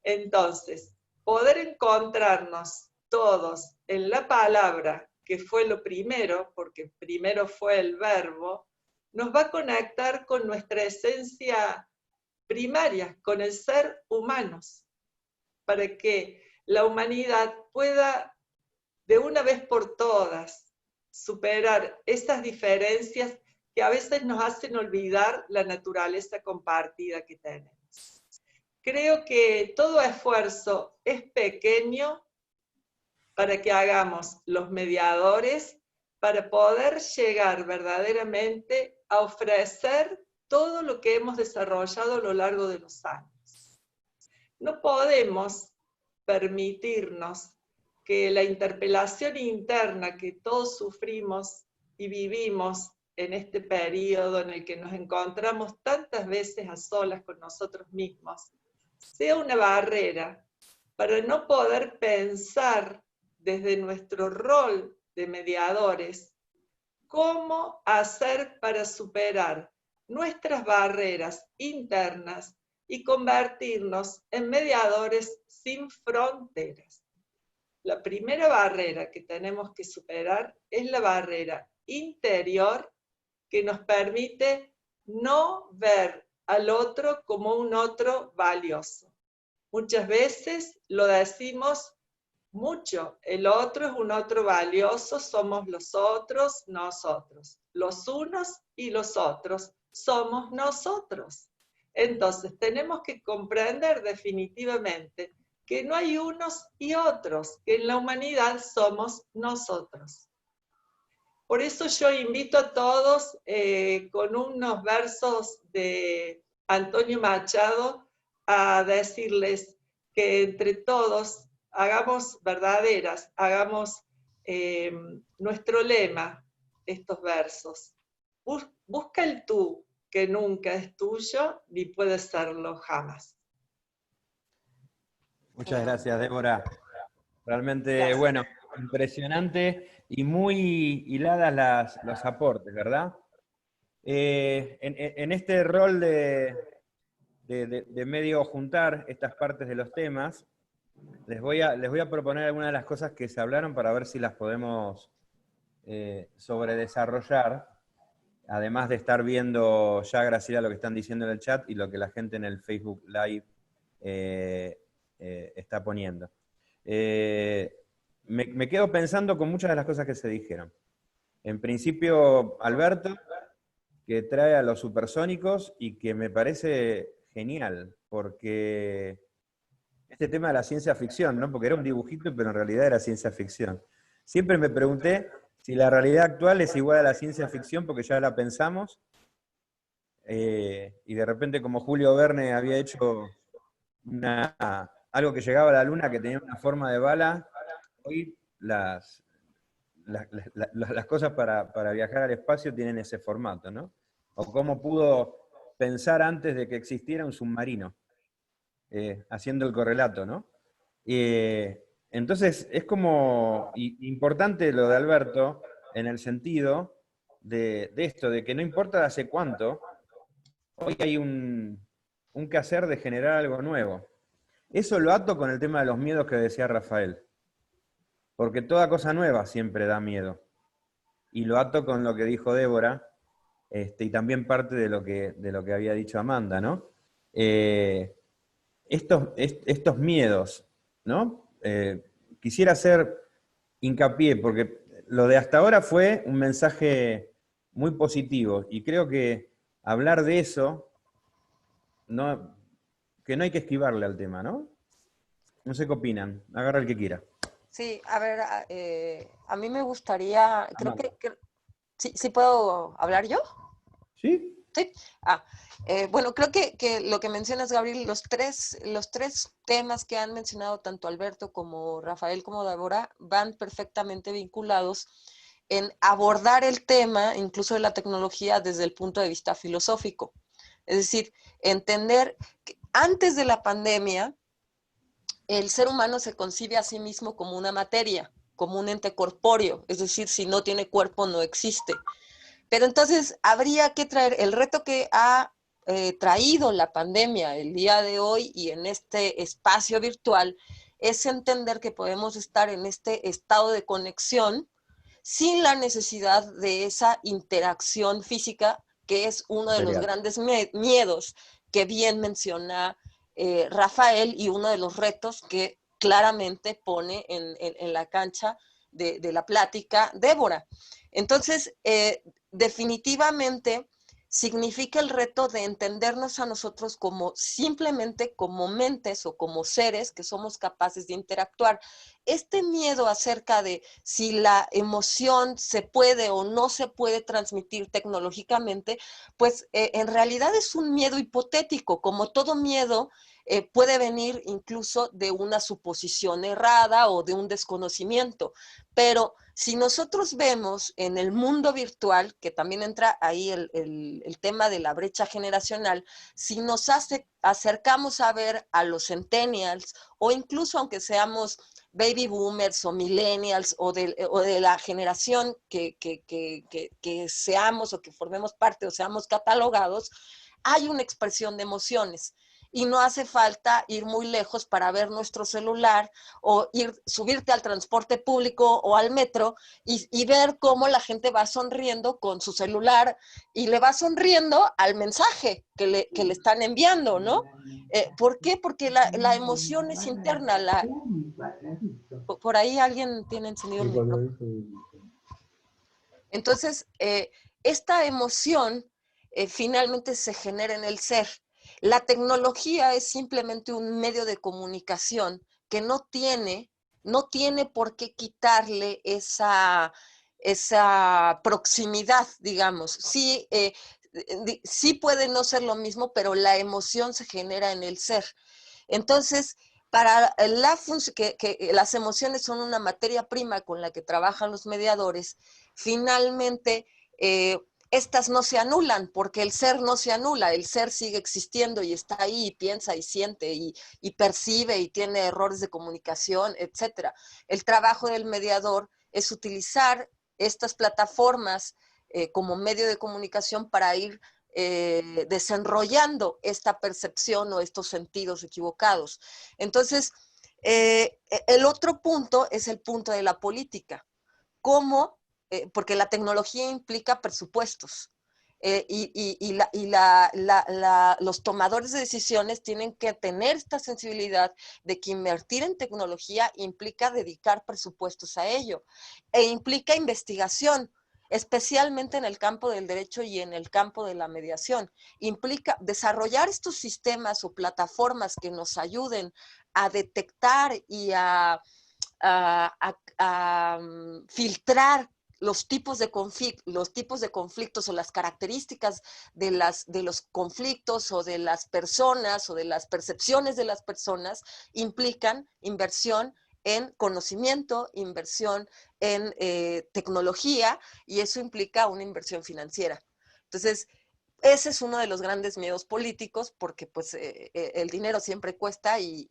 Entonces, poder encontrarnos todos en la palabra, que fue lo primero, porque primero fue el verbo, nos va a conectar con nuestra esencia primaria, con el ser humanos, para que la humanidad pueda, de una vez por todas, superar esas diferencias que a veces nos hacen olvidar la naturaleza compartida que tenemos. Creo que todo esfuerzo es pequeño para que hagamos los mediadores para poder llegar verdaderamente a ofrecer todo lo que hemos desarrollado a lo largo de los años. No podemos permitirnos que la interpelación interna que todos sufrimos y vivimos en este periodo en el que nos encontramos tantas veces a solas con nosotros mismos, sea una barrera para no poder pensar desde nuestro rol de mediadores cómo hacer para superar nuestras barreras internas y convertirnos en mediadores sin fronteras. La primera barrera que tenemos que superar es la barrera interior que nos permite no ver al otro como un otro valioso. Muchas veces lo decimos mucho, el otro es un otro valioso, somos los otros, nosotros. Los unos y los otros somos nosotros. Entonces tenemos que comprender definitivamente que no hay unos y otros, que en la humanidad somos nosotros. Por eso yo invito a todos con unos versos de Antonio Machado a decirles que entre todos hagamos verdaderas, hagamos nuestro lema, estos versos. Busca el tú, que nunca es tuyo ni puede serlo jamás. Muchas gracias, Débora. Realmente, Gracias. bueno, impresionante y muy hiladas los aportes, ¿verdad? En este rol de medio juntar estas partes de los temas, les voy a proponer algunas de las cosas que se hablaron para ver si las podemos sobredesarrollar, además de estar viendo ya, Graciela, lo que están diciendo en el chat y lo que la gente en el Facebook Live está poniendo. Me quedo pensando con muchas de las cosas que se dijeron. En principio, Alberto, que trae a los supersónicos y que me parece genial, porque este tema de la ciencia ficción, ¿no? Porque era un dibujito, pero en realidad era ciencia ficción. Siempre me pregunté si la realidad actual es igual a la ciencia ficción, porque ya la pensamos, y de repente como Julio Verne había hecho algo que llegaba a la luna que tenía una forma de bala, hoy las cosas para viajar al espacio tienen ese formato, ¿no? O cómo pudo pensar antes de que existiera un submarino, haciendo el correlato, ¿no? Entonces, es como importante lo de Alberto, en el sentido de esto, de que no importa hace cuánto, hoy hay un quehacer de generar algo nuevo. Eso lo ato con el tema de los miedos que decía Rafael, porque toda cosa nueva siempre da miedo. Y lo ato con lo que dijo Débora, y también parte de lo que había dicho Amanda, ¿no? Estos miedos, ¿no? Quisiera hacer hincapié, porque lo de hasta ahora fue un mensaje muy positivo, y creo que hablar de eso, que no hay que esquivarle al tema, ¿no? No sé qué opinan, agarra el que quiera. Sí, a ver, a mí me gustaría, creo que ¿sí puedo hablar yo? ¿Sí? Sí. Bueno, creo que lo que mencionas, Gabriel, los tres temas que han mencionado tanto Alberto como Rafael como Débora van perfectamente vinculados en abordar el tema, incluso de la tecnología, desde el punto de vista filosófico. Es decir, entender que antes de la pandemia, el ser humano se concibe a sí mismo como una materia, como un ente corpóreo, es decir, si no tiene cuerpo no existe. Pero entonces habría que traer el reto que ha traído la pandemia el día de hoy y en este espacio virtual, es entender que podemos estar en este estado de conexión sin la necesidad de esa interacción física, que es uno de los grandes miedos que bien menciona Rafael, y uno de los retos que claramente pone en la cancha de la plática Débora. Entonces, definitivamente significa el reto de entendernos a nosotros como simplemente como mentes o como seres que somos capaces de interactuar. Este miedo acerca de si la emoción se puede o no se puede transmitir tecnológicamente, pues en realidad es un miedo hipotético, como todo miedo. Puede venir incluso de una suposición errada o de un desconocimiento, pero si nosotros vemos en el mundo virtual, que también entra ahí el tema de la brecha generacional, si nos acercamos a ver a los centennials, o incluso aunque seamos baby boomers o millennials, o de la generación que seamos o que formemos parte o seamos catalogados, hay una expresión de emociones. Y no hace falta ir muy lejos para ver nuestro celular o subirte al transporte público o al metro y ver cómo la gente va sonriendo con su celular y le va sonriendo al mensaje que le están enviando, ¿no? ¿Por qué? Porque la emoción es interna. Por ahí alguien tiene encendido el micrófono. Entonces, esta emoción finalmente se genera en el ser. La tecnología es simplemente un medio de comunicación que no tiene por qué quitarle esa proximidad, digamos. Sí, sí puede no ser lo mismo, pero la emoción se genera en el ser. Entonces, para que las emociones son una materia prima con la que trabajan los mediadores, finalmente estas no se anulan, porque el ser no se anula, el ser sigue existiendo y está ahí, y piensa y siente y percibe y tiene errores de comunicación, etc. El trabajo del mediador es utilizar estas plataformas como medio de comunicación para ir desenrollando esta percepción o estos sentidos equivocados. Entonces, el otro punto es el punto de la política. ¿Cómo? Porque la tecnología implica presupuestos. Los tomadores de decisiones tienen que tener esta sensibilidad de que invertir en tecnología implica dedicar presupuestos a ello, e implica investigación. especialmente en el campo del derecho y en el campo de la mediación. Implica desarrollar estos sistemas o plataformas que nos ayuden a detectar y a filtrar los tipos de conflictos o las características de los conflictos o de las personas o de las percepciones de las personas, implican inversión en conocimiento, inversión en tecnología, y eso implica una inversión financiera. Entonces, ese es uno de los grandes miedos políticos, porque pues, el dinero siempre cuesta y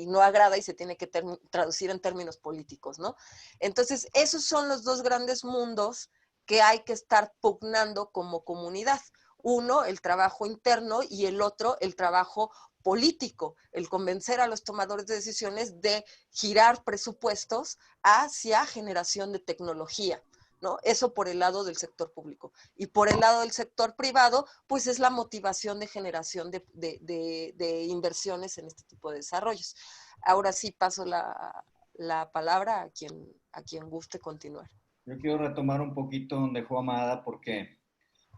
no agrada y se tiene que traducir en términos políticos, ¿no? Entonces, esos son los dos grandes mundos que hay que estar pugnando como comunidad. Uno, el trabajo interno, y el otro, el trabajo político, el convencer a los tomadores de decisiones de girar presupuestos hacia generación de tecnología, ¿no? Eso por el lado del sector público. Y por el lado del sector privado, pues es la motivación de generación de inversiones en este tipo de desarrollos. Ahora sí paso la palabra a quien guste continuar. Yo quiero retomar un poquito donde dejó Amada, porque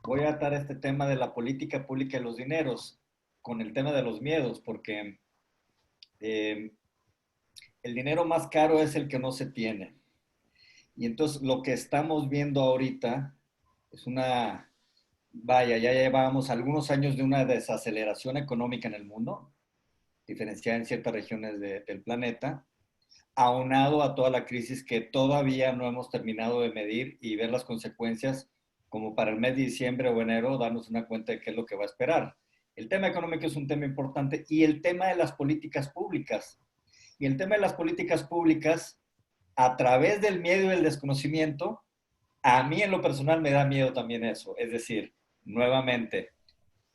voy a atar este tema de la política pública y los dineros con el tema de los miedos, porque el dinero más caro es el que no se tiene. Y entonces lo que estamos viendo ahorita es ya llevábamos algunos años de una desaceleración económica en el mundo, diferenciada en ciertas regiones del planeta, aunado a toda la crisis que todavía no hemos terminado de medir y ver las consecuencias, como para el mes de diciembre o enero, darnos una cuenta de qué es lo que va a esperar. El tema económico es un tema importante, y el tema de las políticas públicas. Y el tema de las políticas públicas, a través del miedo y el desconocimiento, a mí en lo personal me da miedo también eso. Es decir, nuevamente,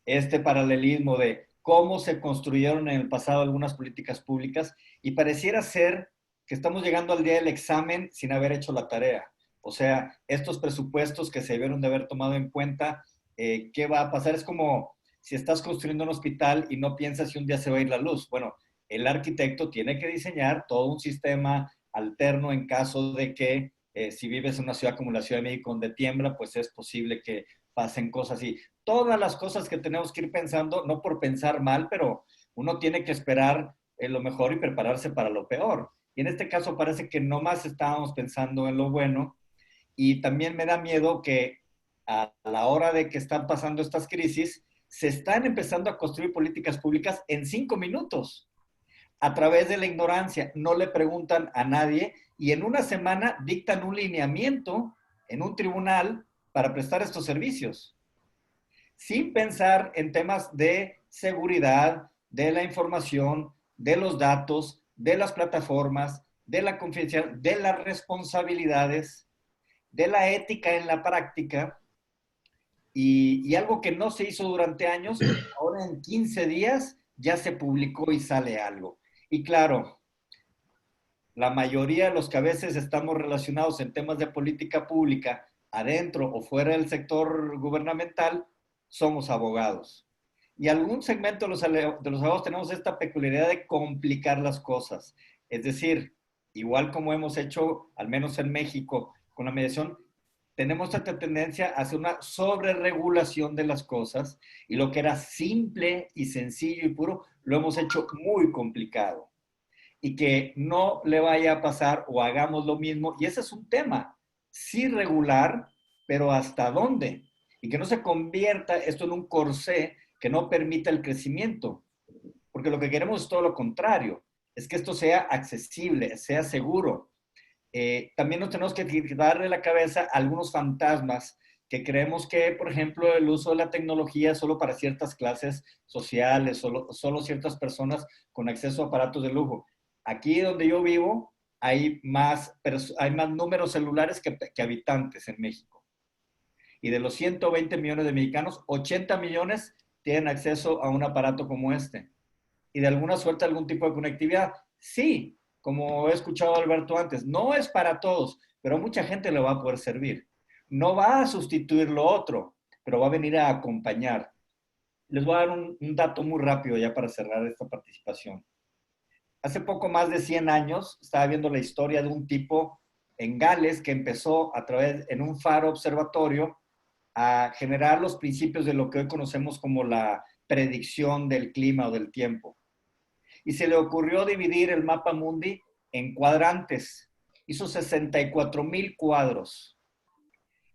este paralelismo de cómo se construyeron en el pasado algunas políticas públicas, y pareciera ser que estamos llegando al día del examen sin haber hecho la tarea. O sea, estos presupuestos que se debieron de haber tomado en cuenta, ¿qué va a pasar? Es como si estás construyendo un hospital y no piensas si un día se va a ir la luz. Bueno, el arquitecto tiene que diseñar todo un sistema alterno en caso de que si vives en una ciudad como la Ciudad de México donde tiembla, pues es posible que pasen cosas así. Todas las cosas que tenemos que ir pensando, no por pensar mal, pero uno tiene que esperar lo mejor y prepararse para lo peor. Y en este caso parece que nomás estábamos pensando en lo bueno, y también me da miedo que a la hora de que están pasando estas crisis, se están empezando a construir políticas públicas en 5 minutos, a través de la ignorancia. No le preguntan a nadie, y en una semana dictan un lineamiento en un tribunal para prestar estos servicios, sin pensar en temas de seguridad, de la información, de los datos, de las plataformas, de la confidencialidad, de las responsabilidades, de la ética en la práctica, y algo que no se hizo durante años, ahora en 15 días ya se publicó y sale algo. Y claro, la mayoría de los que a veces estamos relacionados en temas de política pública, adentro o fuera del sector gubernamental, somos abogados. Y algún segmento de los abogados tenemos esta peculiaridad de complicar las cosas. Es decir, igual como hemos hecho, al menos en México, con la mediación, tenemos esta tendencia hacia una sobreregulación de las cosas, y lo que era simple y sencillo y puro, lo hemos hecho muy complicado. Y que no le vaya a pasar o hagamos lo mismo. Y ese es un tema, sí regular, pero ¿hasta dónde? Y que no se convierta esto en un corsé que no permita el crecimiento. Porque lo que queremos es todo lo contrario, es que esto sea accesible, sea seguro. También nos tenemos que darle la cabeza a algunos fantasmas que creemos que, por ejemplo, el uso de la tecnología es solo para ciertas clases sociales, solo ciertas personas con acceso a aparatos de lujo. Aquí donde yo vivo hay más números celulares que habitantes en México. Y de los 120 millones de mexicanos, 80 millones tienen acceso a un aparato como este. Y de alguna suerte algún tipo de conectividad. Sí, como he escuchado a Alberto antes, no es para todos, pero a mucha gente le va a poder servir. No va a sustituir lo otro, pero va a venir a acompañar. Les voy a dar un dato muy rápido ya para cerrar esta participación. Hace poco más de 100 años estaba viendo la historia de un tipo en Gales, que empezó a través, en un faro observatorio, a generar los principios de lo que hoy conocemos como la predicción del clima o del tiempo. Y se le ocurrió dividir el mapa mundi en cuadrantes. Hizo 64,000 cuadros.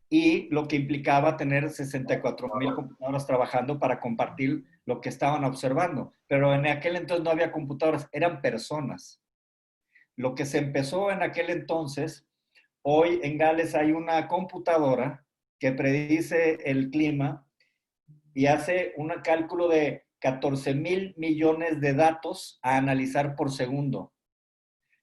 Y lo que implicaba tener 64,000 computadoras trabajando para compartir lo que estaban observando. Pero en aquel entonces no había computadoras, eran personas. Lo que se empezó en aquel entonces, hoy en Gales hay una computadora que predice el clima y hace un cálculo de 14,000 millones de datos a analizar por segundo.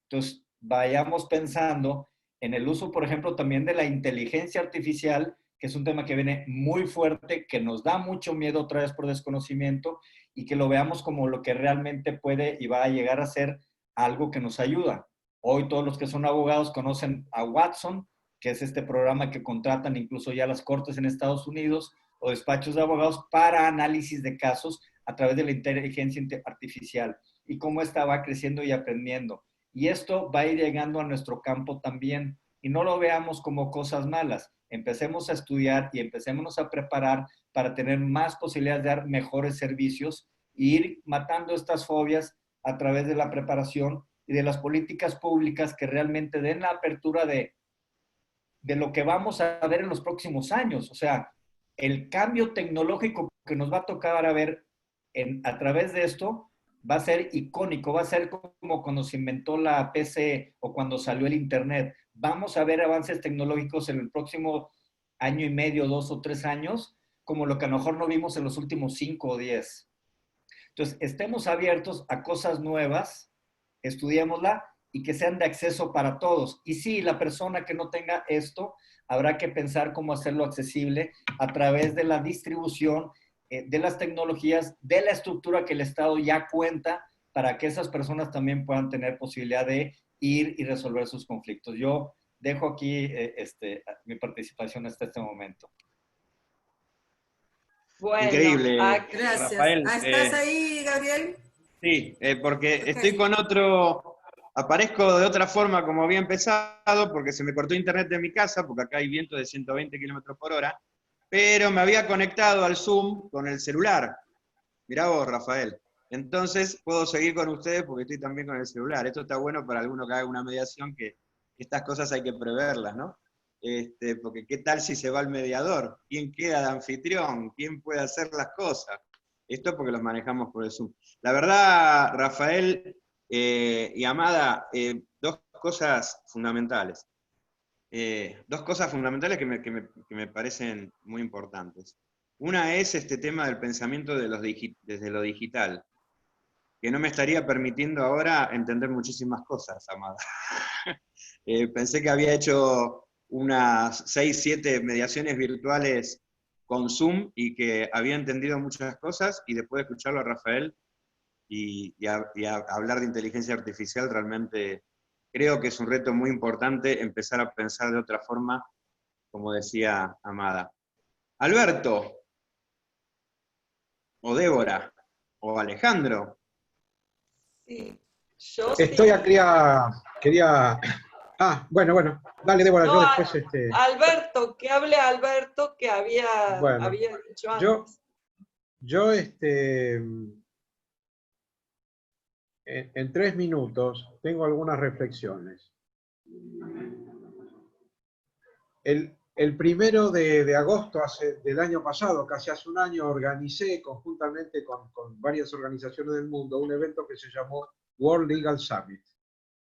Entonces, vayamos pensando en el uso, por ejemplo, también de la inteligencia artificial, que es un tema que viene muy fuerte, que nos da mucho miedo otra vez por desconocimiento, y que lo veamos como lo que realmente puede y va a llegar a ser algo que nos ayuda. Hoy todos los que son abogados conocen a Watson, que es este programa que contratan incluso ya las cortes en Estados Unidos o despachos de abogados para análisis de casos a través de la inteligencia artificial, y cómo esta va creciendo y aprendiendo. Y esto va a ir llegando a nuestro campo también. Y no lo veamos como cosas malas. Empecemos a estudiar y empecémonos a preparar para tener más posibilidades de dar mejores servicios e ir matando estas fobias a través de la preparación y de las políticas públicas que realmente den la apertura de lo que vamos a ver en los próximos años. O sea, el cambio tecnológico que nos va a tocar a ver a través de esto va a ser icónico, va a ser como cuando se inventó la PC o cuando salió el Internet. Vamos a ver avances tecnológicos en el próximo año y medio, 2 o 3 años, como lo que a lo mejor no vimos en los últimos 5 o 10. Entonces, estemos abiertos a cosas nuevas, estudiémosla y que sean de acceso para todos. Y sí, la persona que no tenga esto, habrá que pensar cómo hacerlo accesible a través de la distribución de las tecnologías, de la estructura que el Estado ya cuenta, para que esas personas también puedan tener posibilidad de ir y resolver sus conflictos. Yo dejo aquí mi participación hasta este momento. Bueno, Increíble, Gracias. Rafael. ¿Estás ahí, Gabriel? Sí, porque Ok. estoy con otro, aparezco de otra forma como había empezado, porque se me cortó internet de mi casa, porque acá hay viento de 120 kilómetros por hora, pero me había conectado al Zoom con el celular. Mirá vos, Rafael. Entonces puedo seguir con ustedes porque estoy también con el celular. Esto está bueno para alguno que haga una mediación, que estas cosas hay que preverlas, ¿no? Porque ¿qué tal si se va el mediador? ¿Quién queda de anfitrión? ¿Quién puede hacer las cosas? Esto porque los manejamos por el Zoom. La verdad, Rafael y Amada, dos cosas fundamentales. Dos cosas fundamentales que me parecen muy importantes. Una es este tema del pensamiento desde lo digital, que no me estaría permitiendo ahora entender muchísimas cosas, Amada. Pensé que había hecho unas 6, 7 mediaciones virtuales con Zoom y que había entendido muchas cosas, y después de escucharlo a Rafael y hablar de inteligencia artificial, realmente creo que es un reto muy importante empezar a pensar de otra forma, como decía Amada. Alberto, o Débora, o Alejandro. sí, yo Estoy sí. quería... Ah, bueno, dale, Débora, No, yo después... Alberto, que hable Alberto, que había Bueno, dicho yo, antes. yo en 3 minutos tengo algunas reflexiones. El 1 de agosto del año pasado, casi hace un año, organicé conjuntamente con varias organizaciones del mundo un evento que se llamó World Legal Summit.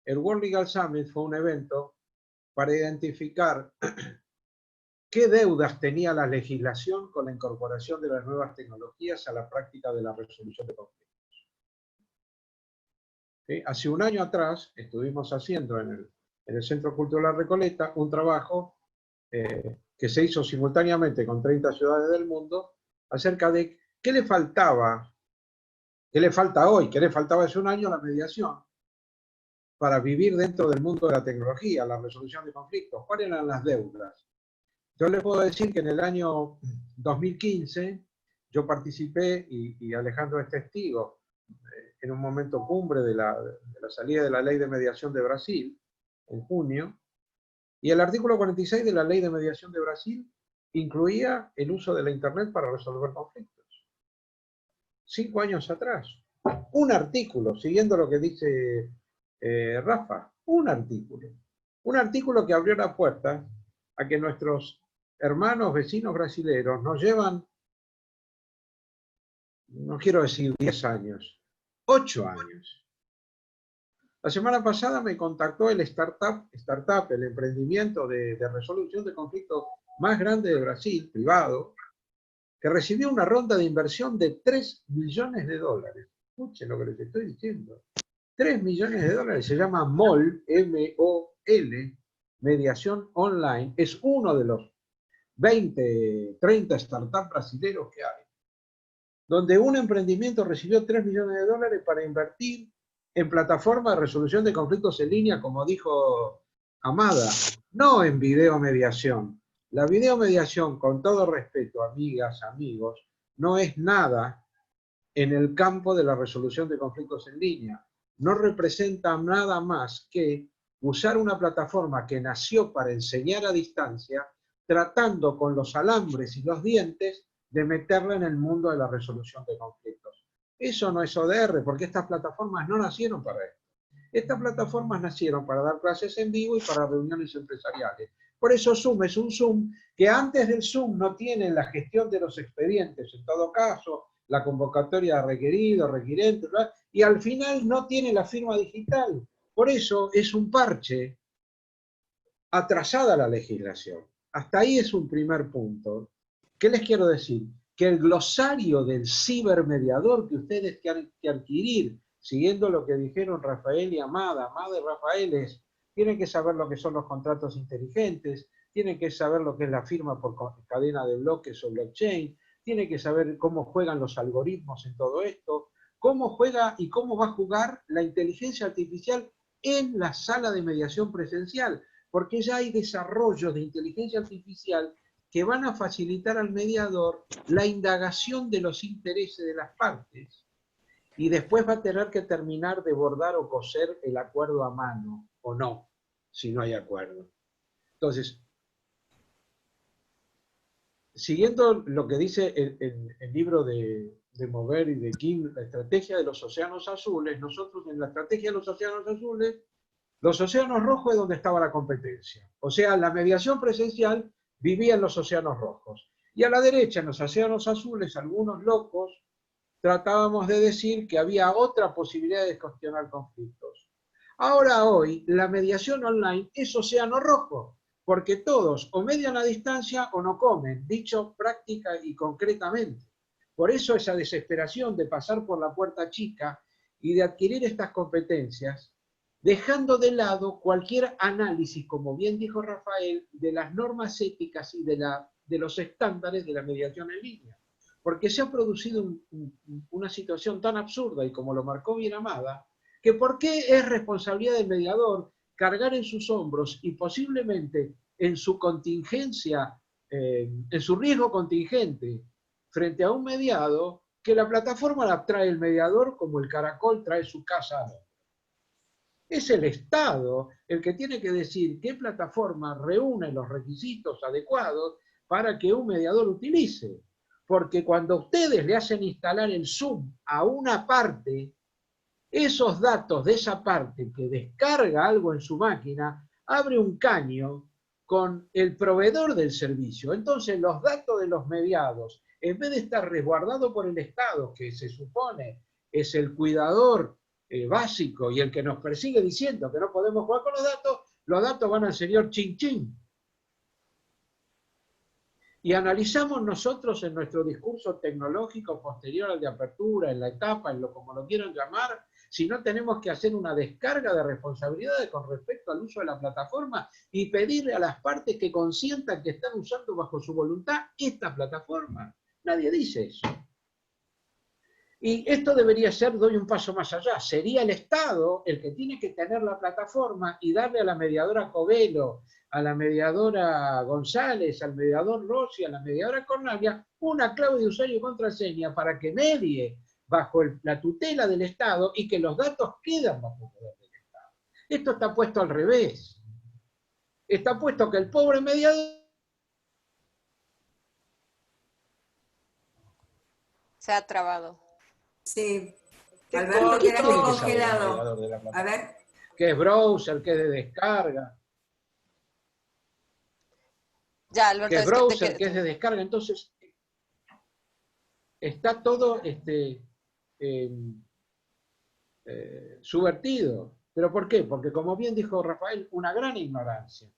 El World Legal Summit fue un evento para identificar qué deudas tenía la legislación con la incorporación de las nuevas tecnologías a la práctica de la resolución de conflictos. ¿Sí? Hace un año atrás estuvimos haciendo en el Centro Cultural Recoleta un trabajo que se hizo simultáneamente con 30 ciudades del mundo acerca de qué le faltaba, qué le falta hoy, qué le faltaba hace un año a la mediación para vivir dentro del mundo de la tecnología, la resolución de conflictos. ¿Cuáles eran las deudas? Yo les puedo decir que en el año 2015 yo participé, y Alejandro es testigo, en un momento cumbre de la salida de la ley de mediación de Brasil, en junio, Y el artículo 46 de la Ley de Mediación de Brasil incluía el uso de la Internet para resolver conflictos. 5 años atrás. Un artículo, siguiendo lo que dice Rafa, un artículo que abrió la puerta a que nuestros hermanos vecinos brasileños nos llevan, no quiero decir 10 años, 8 años. La semana pasada me contactó el startup, el emprendimiento de resolución de conflictos más grande de Brasil, privado, que recibió una ronda de inversión de $3 millones. Escuchen lo que les estoy diciendo. $3 millones, se llama MOL, M-O-L, Mediación Online. Es uno de los 20, 30 startups brasileños que hay, donde un emprendimiento recibió $3 millones para invertir en plataformas de resolución de conflictos en línea, como dijo Amada, no en videomediación. La videomediación, con todo respeto, amigas, amigos, no es nada en el campo de la resolución de conflictos en línea. No representa nada más que usar una plataforma que nació para enseñar a distancia, tratando con los alambres y los dientes de meterla en el mundo de la resolución de conflictos. Eso no es ODR, porque estas plataformas no nacieron para esto. Estas plataformas nacieron para dar clases en vivo y para reuniones empresariales. Por eso Zoom es un Zoom que antes del Zoom no tiene la gestión de los expedientes, en todo caso, la convocatoria de requeridos, requirentes, ¿verdad? Y al final no tiene la firma digital. Por eso es un parche, atrasada la legislación. Hasta ahí es un primer punto. ¿Qué les quiero decir? Que el glosario del cibermediador que ustedes tienen que adquirir, siguiendo lo que dijeron Rafael y Amada y Rafael, tienen que saber lo que son los contratos inteligentes, tienen que saber lo que es la firma por cadena de bloques o blockchain, tienen que saber cómo juegan los algoritmos en todo esto, cómo juega y cómo va a jugar la inteligencia artificial en la sala de mediación presencial, porque ya hay desarrollos de inteligencia artificial que van a facilitar al mediador la indagación de los intereses de las partes, y después va a tener que terminar de bordar o coser el acuerdo a mano, o no, si no hay acuerdo. Entonces, siguiendo lo que dice el libro de Mover y de Kim, la estrategia de los océanos azules, nosotros en la estrategia de los océanos rojos es donde estaba la competencia. O sea, la mediación presencial vivía en los océanos rojos. Y a la derecha, en los océanos azules, algunos locos tratábamos de decir que había otra posibilidad de cuestionar conflictos. Ahora, hoy, la mediación online es océano rojo, porque todos o median a distancia o no comen, dicho práctica y concretamente. Por eso esa desesperación de pasar por la puerta chica y de adquirir estas competencias, dejando de lado cualquier análisis, como bien dijo Rafael, de las normas éticas y de los estándares de la mediación en línea. Porque se ha producido una situación tan absurda, y como lo marcó bien Amada, que ¿por qué es responsabilidad del mediador cargar en sus hombros y posiblemente en su contingencia, en su riesgo contingente frente a un mediado, que la plataforma la trae el mediador como el caracol trae su casa? Es el Estado el que tiene que decir qué plataforma reúne los requisitos adecuados para que un mediador utilice. Porque cuando ustedes le hacen instalar el Zoom a una parte, esos datos de esa parte que descarga algo en su máquina, abre un caño con el proveedor del servicio. Entonces los datos de los mediados, en vez de estar resguardados por el Estado, que se supone es el cuidador básico y el que nos persigue diciendo que no podemos jugar con los datos van al señor Chin Chin. Y analizamos nosotros en nuestro discurso tecnológico posterior al de apertura, en la etapa, como lo quieran llamar, si no tenemos que hacer una descarga de responsabilidades con respecto al uso de la plataforma y pedirle a las partes que consientan que están usando bajo su voluntad esta plataforma. Nadie dice eso. Y esto debería ser, doy un paso más allá, sería el Estado el que tiene que tener la plataforma y darle a la mediadora Covelo, a la mediadora González, al mediador Rossi, a la mediadora Cornalia, una clave de usuario y contraseña para que medie bajo la tutela del Estado y que los datos quedan bajo el poder del Estado. Esto está puesto al revés. está puesto que el pobre mediador... Se ha trabado. Sí. Te Alberto, quedaste cortó. congelado. A ver. ¿Qué es browser? ¿Qué es de descarga? Ya, Alberto, ¿Qué es browser? ¿Qué es de descarga? Entonces, está todo subvertido. ¿Pero por qué? Porque, como bien dijo Rafael, una gran ignorancia.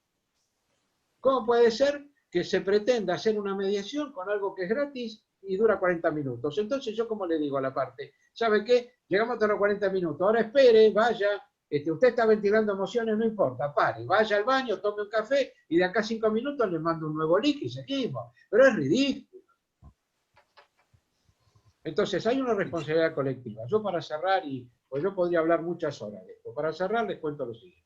¿Cómo puede ser que se pretenda hacer una mediación con algo que es gratis y dura 40 minutos? Entonces, yo como le digo a la parte, ¿sabe qué? Llegamos a los 40 minutos, ahora espere, vaya, usted está ventilando emociones, no importa, pare, vaya al baño, tome un café y de acá a 5 minutos le mando un nuevo link y seguimos. Pero es ridículo. Entonces, hay una responsabilidad colectiva. Yo para cerrar, pues yo podría hablar muchas horas de esto, para cerrar les cuento lo siguiente.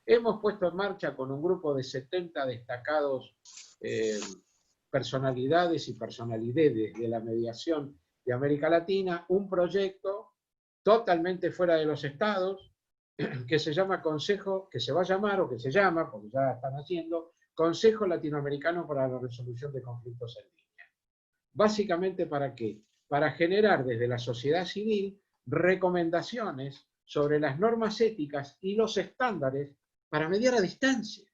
Hemos puesto en marcha con un grupo de 70 destacados personalidades y personalidades de la mediación de América Latina, un proyecto totalmente fuera de los estados, que se llama Consejo, que se va a llamar, o que se llama, porque ya están haciendo, Consejo Latinoamericano para la Resolución de Conflictos en Línea. Básicamente, ¿para qué? Para generar desde la sociedad civil recomendaciones sobre las normas éticas y los estándares para mediar a distancia.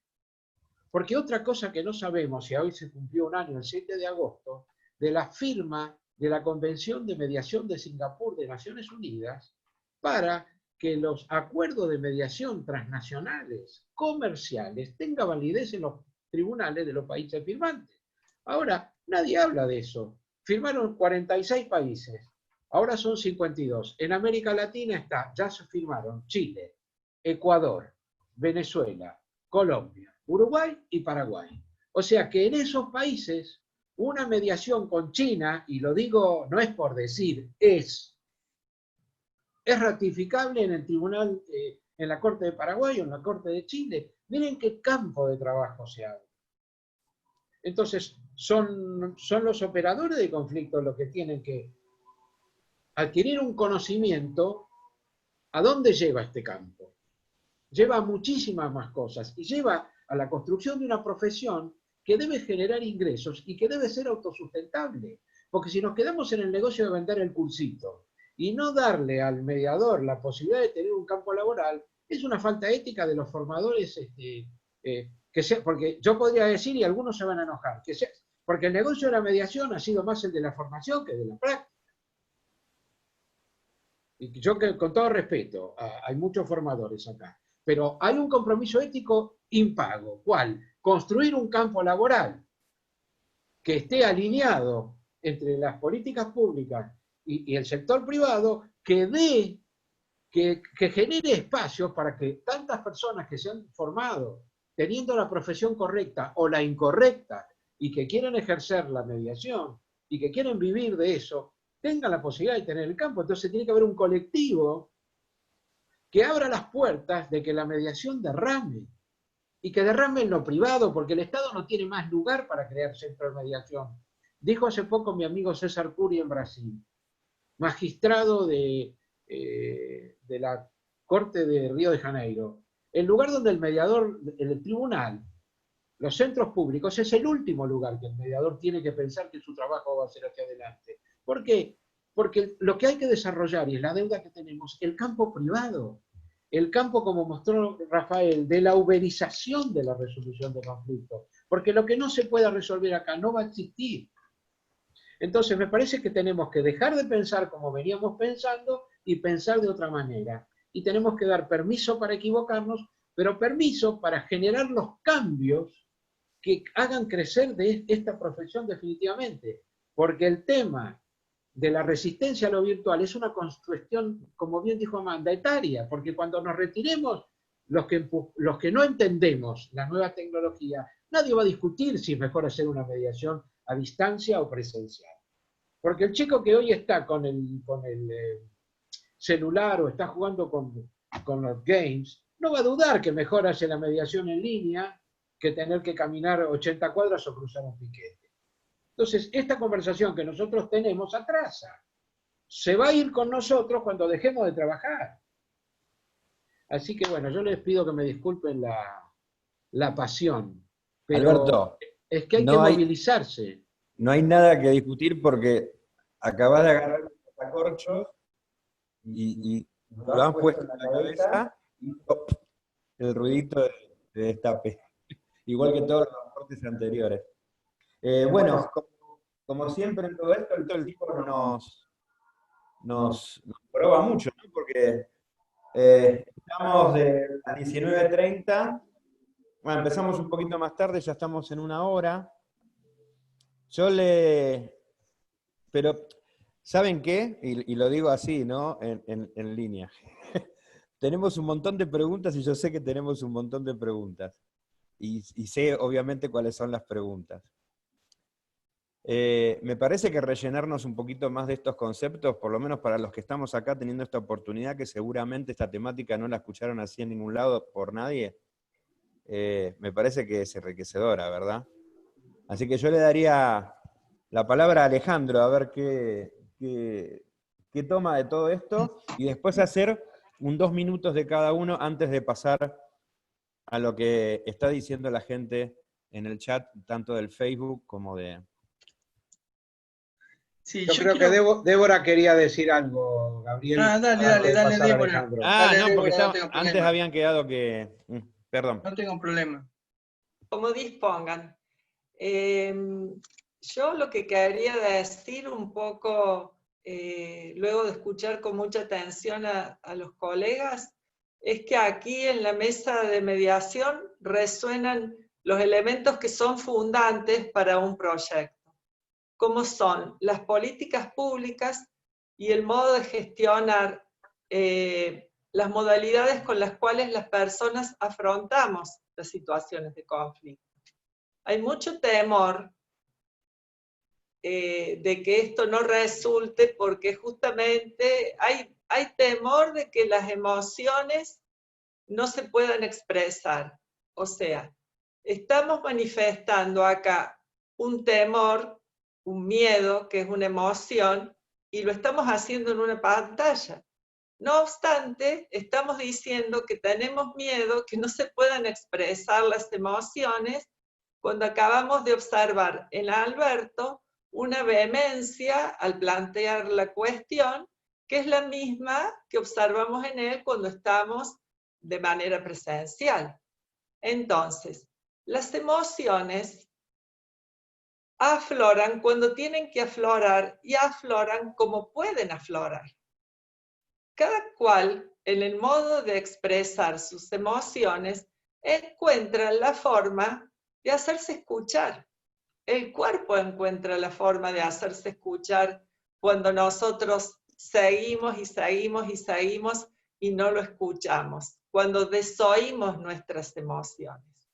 Porque otra cosa que no sabemos, y hoy se cumplió un año, el 7 de agosto, de la firma de la Convención de Mediación de Singapur de Naciones Unidas, para que los acuerdos de mediación transnacionales, comerciales, tengan validez en los tribunales de los países firmantes. Ahora, nadie habla de eso. Firmaron 46 países, ahora son 52. En América Latina ya se firmaron Chile, Ecuador, Venezuela, Colombia, Uruguay y Paraguay. O sea que en esos países una mediación con China, y lo digo no es por decir, es ratificable en el tribunal, en la Corte de Paraguay o en la Corte de Chile. Miren qué campo de trabajo se abre. Entonces, son los operadores de conflicto los que tienen que adquirir un conocimiento. ¿A dónde lleva este campo? Lleva a muchísimas más cosas y lleva a la construcción de una profesión que debe generar ingresos y que debe ser autosustentable. Porque si nos quedamos en el negocio de vender el cursito y no darle al mediador la posibilidad de tener un campo laboral, es una falta ética de los formadores, porque yo podría decir, y algunos se van a enojar, porque el negocio de la mediación ha sido más el de la formación que de la práctica. Y yo, con todo respeto, hay muchos formadores acá, pero hay un compromiso ético impago. ¿Cuál? Construir un campo laboral que esté alineado entre las políticas públicas y el sector privado, que genere espacios para que tantas personas que se han formado teniendo la profesión correcta o la incorrecta y que quieren ejercer la mediación y que quieren vivir de eso, tengan la posibilidad de tener el campo. Entonces tiene que haber un colectivo que abra las puertas de que la mediación derrame, y que derrame en lo privado, porque el Estado no tiene más lugar para crear centros de mediación. Dijo hace poco mi amigo César Curi en Brasil, magistrado de la Corte de Río de Janeiro, el lugar donde el mediador, el tribunal, los centros públicos, es el último lugar que el mediador tiene que pensar que su trabajo va a ser hacia adelante. ¿Por qué? Porque lo que hay que desarrollar, y es la deuda que tenemos, el campo privado, el campo, como mostró Rafael, de la uberización de la resolución de conflictos, porque lo que no se pueda resolver acá no va a existir. Entonces me parece que tenemos que dejar de pensar como veníamos pensando y pensar de otra manera. Y tenemos que dar permiso para equivocarnos, pero permiso para generar los cambios que hagan crecer de esta profesión definitivamente. Porque el tema de la resistencia a lo virtual es una cuestión, como bien dijo Amanda, etaria, porque cuando nos retiremos, los que no entendemos la nueva tecnología, nadie va a discutir si es mejor hacer una mediación a distancia o presencial. Porque el chico que hoy está con el celular o está jugando con los games, no va a dudar que mejor hace la mediación en línea que tener que caminar 80 cuadras o cruzar un piquete. Entonces, esta conversación que nosotros tenemos atrasa. Se va a ir con nosotros cuando dejemos de trabajar. Así que bueno, yo les pido que me disculpen la pasión, pero Alberto, es que hay no que hay- movilizarse. no hay nada que discutir porque acabas de agarrar los corchos y lo han puesto en la cabeza y el ruidito de destape, igual que todos los aportes anteriores. Bueno, como siempre en todo esto, el tiempo nos proba mucho, ¿no? Porque estamos de las 19:30, bueno, empezamos un poquito más tarde, ya estamos en 1 hora. Pero, ¿saben qué? Y lo digo así, ¿no? En línea. Tenemos un montón de preguntas y yo sé que tenemos un montón de preguntas. Y sé, obviamente, cuáles son las preguntas. Me parece que rellenarnos un poquito más de estos conceptos, por lo menos para los que estamos acá teniendo esta oportunidad, que seguramente esta temática no la escucharon así en ningún lado por nadie, me parece que es enriquecedora, ¿verdad? Así que yo le daría la palabra a Alejandro, a ver qué toma de todo esto, y después hacer 2 minutos de cada uno antes de pasar a lo que está diciendo la gente en el chat, tanto del Facebook como de... Sí, Yo creo que Débora quería decir algo, Gabriel. Dale, antes de dale, pasar a Débora. Alejandro. Ah, Dale, no, porque Débora, no tengo antes problema. habían quedado que... Perdón. No tengo problema. Como dispongan. Yo lo que quería decir un poco, luego de escuchar con mucha atención a los colegas, es que aquí en la mesa de mediación resuenan los elementos que son fundantes para un proyecto, como son las políticas públicas y el modo de gestionar las modalidades con las cuales las personas afrontamos las situaciones de conflicto. Hay mucho temor de que esto no resulte porque justamente hay temor de que las emociones no se puedan expresar. O sea, estamos manifestando acá un temor, un miedo, que es una emoción, y lo estamos haciendo en una pantalla. No obstante, estamos diciendo que tenemos miedo que no se puedan expresar las emociones cuando acabamos de observar en Alberto una vehemencia al plantear la cuestión, que es la misma que observamos en él cuando estamos de manera presencial. Entonces, las emociones afloran cuando tienen que aflorar y afloran como pueden aflorar. Cada cual, en el modo de expresar sus emociones, encuentra la forma de hacerse escuchar. El cuerpo encuentra la forma de hacerse escuchar cuando nosotros seguimos y seguimos y seguimos y no lo escuchamos, cuando desoímos nuestras emociones.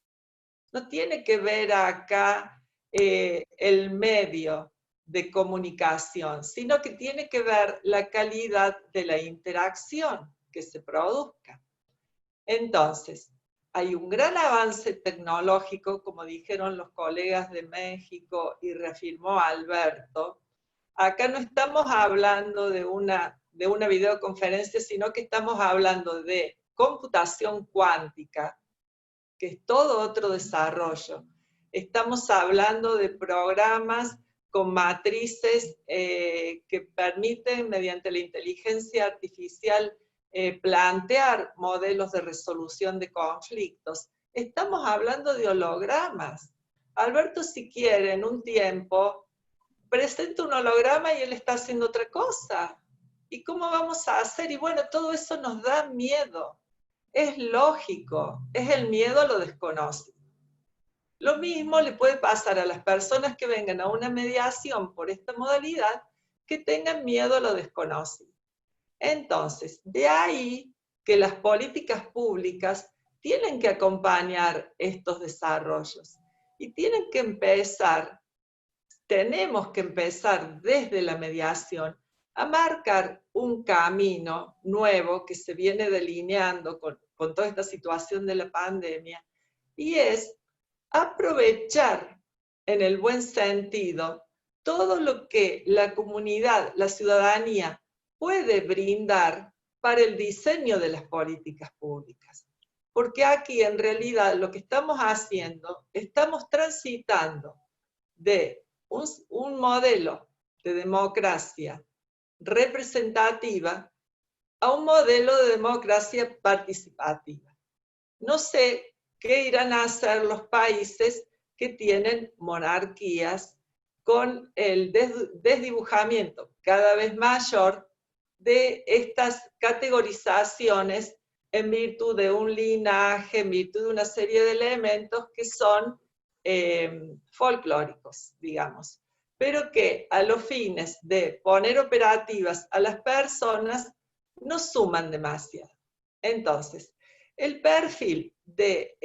No tiene que ver acá el medio de comunicación, sino que tiene que ver la calidad de la interacción que se produzca. Entonces, hay un gran avance tecnológico, como dijeron los colegas de México y reafirmó Alberto. Acá no estamos hablando de una videoconferencia, sino que estamos hablando de computación cuántica, que es todo otro desarrollo. Estamos hablando de programas con matrices que permiten, mediante la inteligencia artificial, plantear modelos de resolución de conflictos. Estamos hablando de hologramas. Alberto, si quiere, en un tiempo, presenta un holograma y él está haciendo otra cosa. ¿Y cómo vamos a hacer? Y bueno, todo eso nos da miedo. Es lógico, es el miedo a lo desconocido. Lo mismo le puede pasar a las personas que vengan a una mediación por esta modalidad, que tengan miedo a lo desconocido. Entonces, de ahí que las políticas públicas tienen que acompañar estos desarrollos y tenemos que empezar desde la mediación a marcar un camino nuevo que se viene delineando con toda esta situación de la pandemia, y es aprovechar en el buen sentido todo lo que la comunidad, la ciudadanía puede brindar para el diseño de las políticas públicas. porque aquí en realidad lo que estamos haciendo, estamos transitando de un modelo de democracia representativa a un modelo de democracia participativa. No sé qué irán a hacer los países que tienen monarquías con el desdibujamiento cada vez mayor de estas categorizaciones en virtud de un linaje, en virtud de una serie de elementos que son folclóricos, digamos, pero que a los fines de poner operativas a las personas no suman demasiado. Entonces, el perfil de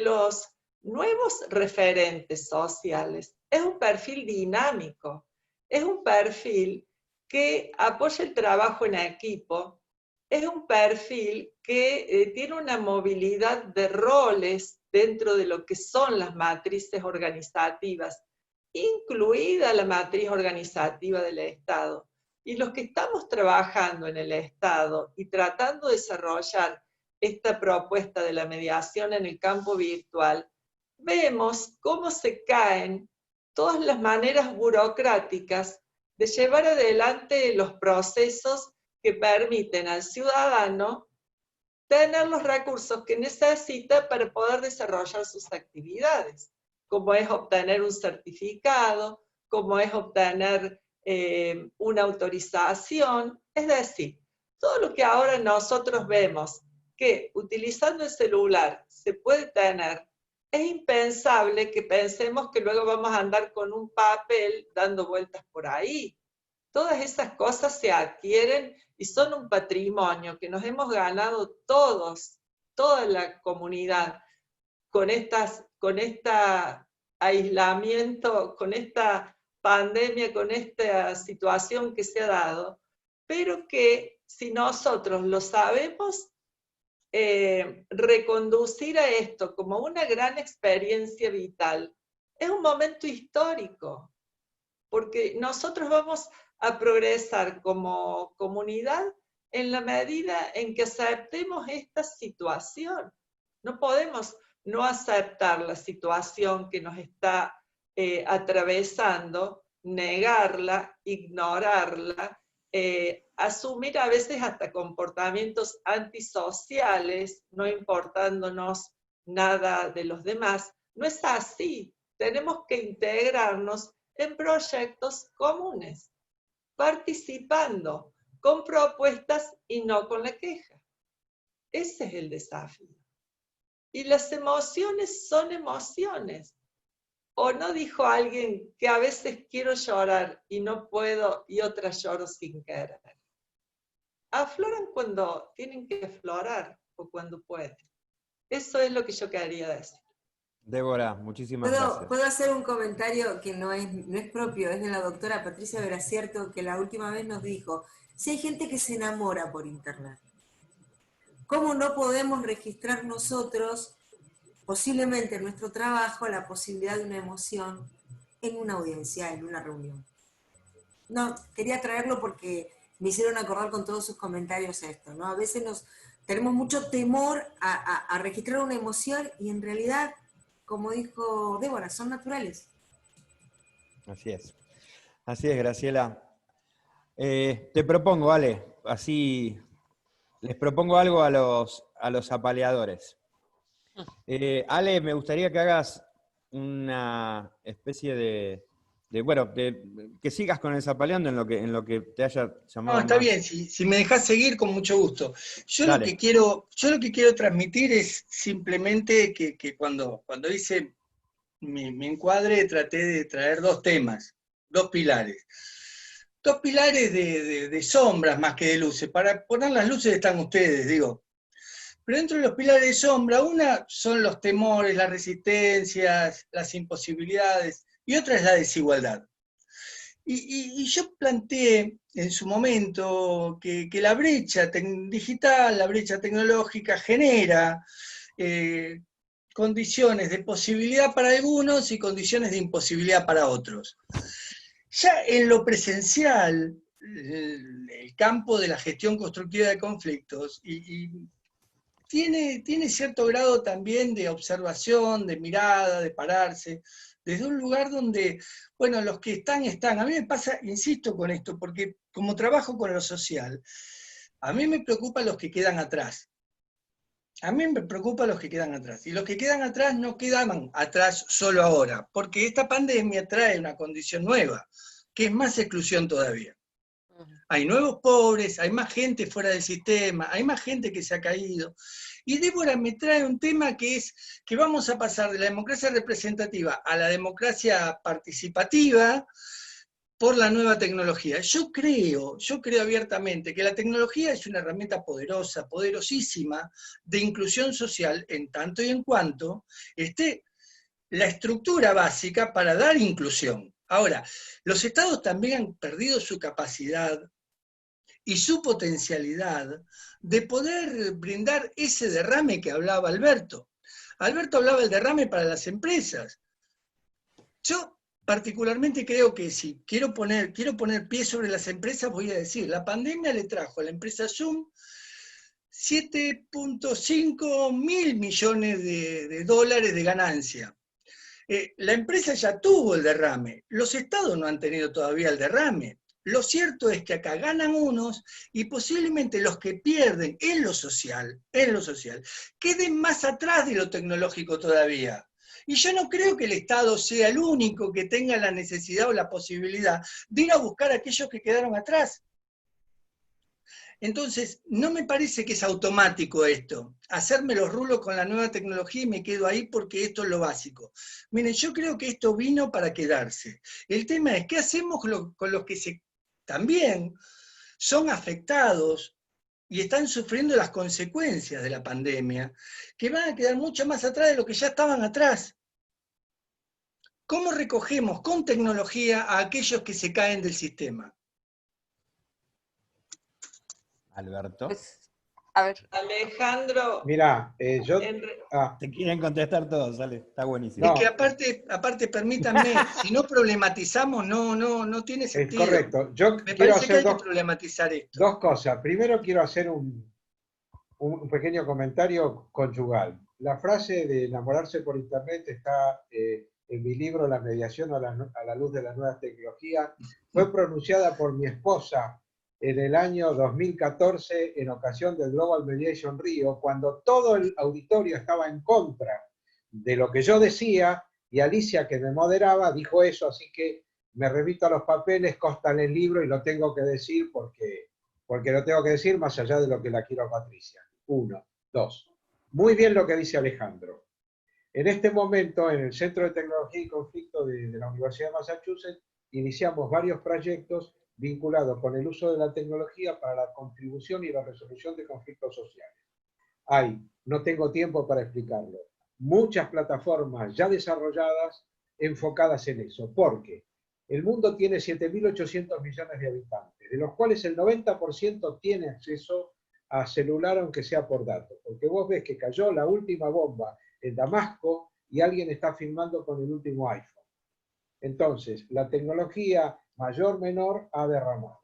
los nuevos referentes sociales es un perfil dinámico, es un perfil que apoya el trabajo en equipo, es un perfil que tiene una movilidad de roles dentro de lo que son las matrices organizativas, incluida la matriz organizativa del Estado. Y los que estamos trabajando en el Estado y tratando de desarrollar esta propuesta de la mediación en el campo virtual, vemos cómo se caen todas las maneras burocráticas de llevar adelante los procesos que permiten al ciudadano tener los recursos que necesita para poder desarrollar sus actividades, como es obtener un certificado, como es obtener una autorización, es decir, todo lo que ahora nosotros vemos que utilizando el celular se puede tener, es impensable que pensemos que luego vamos a andar con un papel dando vueltas por ahí. Todas esas cosas se adquieren y son un patrimonio que nos hemos ganado todos, toda la comunidad, con este aislamiento, con esta pandemia, con esta situación que se ha dado, pero que si nosotros lo sabemos reconducir a esto como una gran experiencia vital, es un momento histórico, porque nosotros vamos a progresar como comunidad en la medida en que aceptemos esta situación. No podemos no aceptar la situación que nos está atravesando, negarla, ignorarla, asumir a veces hasta comportamientos antisociales, no importándonos nada de los demás. No es así. Tenemos que integrarnos en proyectos comunes, participando con propuestas y no con la queja. Ese es el desafío. Y las emociones son emociones. ¿O no dijo alguien que a veces quiero llorar y no puedo y otras lloro sin querer? Afloran cuando tienen que aflorar o cuando pueden. Eso es lo que yo quería decir. Débora, muchísimas gracias. ¿Puedo hacer un comentario que no es propio? Es de la doctora Patricia Veracierto, que la última vez nos dijo, si hay gente que se enamora por internet, ¿cómo no podemos registrar nosotros, posiblemente en nuestro trabajo, la posibilidad de una emoción en una audiencia, en una reunión? No, quería traerlo porque me hicieron acordar con todos sus comentarios esto, ¿no? A veces tenemos mucho temor a registrar una emoción y en realidad, como dijo Débora, son naturales. Así es, Graciela. Te propongo, Ale, así les propongo algo a los apaleadores. Ale, me gustaría que hagas una especie de que sigas con el Zapaleando en lo que te haya llamado. No, está bien, si me dejás seguir, con mucho gusto. Yo lo que quiero transmitir es simplemente que cuando hice mi encuadre traté de traer dos temas, dos pilares. Dos pilares de sombras más que de luces. Para poner las luces están ustedes, digo. Pero dentro de los pilares de sombra, una son los temores, las resistencias, las imposibilidades, y otra es la desigualdad. Y yo planteé en su momento que la brecha digital, la brecha tecnológica genera condiciones de posibilidad para algunos y condiciones de imposibilidad para otros. Ya en lo presencial, el campo de la gestión constructiva de conflictos, y tiene cierto grado también de observación, de mirada, de pararse, desde un lugar donde, bueno, los que están. A mí me pasa, insisto con esto, porque como trabajo con lo social, a mí me preocupan los que quedan atrás. A mí me preocupan los que quedan atrás. Y los que quedan atrás no quedaban atrás solo ahora, porque esta pandemia trae una condición nueva, que es más exclusión todavía. Hay nuevos pobres, hay más gente fuera del sistema, hay más gente que se ha caído. Y Débora me trae un tema que es que vamos a pasar de la democracia representativa a la democracia participativa por la nueva tecnología. Yo creo abiertamente que la tecnología es una herramienta poderosa, poderosísima, de inclusión social, en tanto y en cuanto esté la estructura básica para dar inclusión. Ahora, los estados también han perdido su capacidad y su potencialidad de poder brindar ese derrame que hablaba Alberto. Alberto hablaba del derrame para las empresas. Yo particularmente creo que si quiero poner pie sobre las empresas, voy a decir, la pandemia le trajo a la empresa Zoom 7.5 mil millones de dólares de ganancia. La empresa ya tuvo el derrame, los estados no han tenido todavía el derrame. Lo cierto es que acá ganan unos y posiblemente los que pierden en lo social, queden más atrás de lo tecnológico todavía. Y yo no creo que el Estado sea el único que tenga la necesidad o la posibilidad de ir a buscar a aquellos que quedaron atrás. Entonces, no me parece que es automático esto, hacerme los rulos con la nueva tecnología y me quedo ahí porque esto es lo básico. Miren, yo creo que esto vino para quedarse. El tema es, ¿qué hacemos con los que también son afectados y están sufriendo las consecuencias de la pandemia, que van a quedar mucho más atrás de lo que ya estaban atrás? ¿Cómo recogemos con tecnología a aquellos que se caen del sistema? Alberto. Pues, a ver. Alejandro. Mirá, yo... Te quieren contestar todos, sale, está buenísimo. Es que aparte permítanme, si no problematizamos, no tiene sentido. Es correcto. Me parece que hay que problematizar esto. Dos cosas. Primero quiero hacer un pequeño comentario conyugal. La frase de enamorarse por internet está en mi libro La mediación a la luz de las nuevas tecnologías. Fue pronunciada por mi esposa en el año 2014 en ocasión del Global Mediation Rio, cuando todo el auditorio estaba en contra de lo que yo decía, y Alicia, que me moderaba, dijo eso, así que me remito a los papeles, consta en el libro y lo tengo que decir porque lo tengo que decir más allá de lo que la quiero a Patricia. 1, 2. Muy bien lo que dice Alejandro. En este momento, en el Centro de Tecnología y Conflicto de la Universidad de Massachusetts, iniciamos varios proyectos vinculados con el uso de la tecnología para la contribución y la resolución de conflictos sociales. No tengo tiempo para explicarlo, muchas plataformas ya desarrolladas enfocadas en eso, porque el mundo tiene 7.800 millones de habitantes, de los cuales el 90% tiene acceso a celular, aunque sea por datos, porque vos ves que cayó la última bomba en Damasco y alguien está filmando con el último iPhone. Entonces, la tecnología mayor, menor, ha derramado.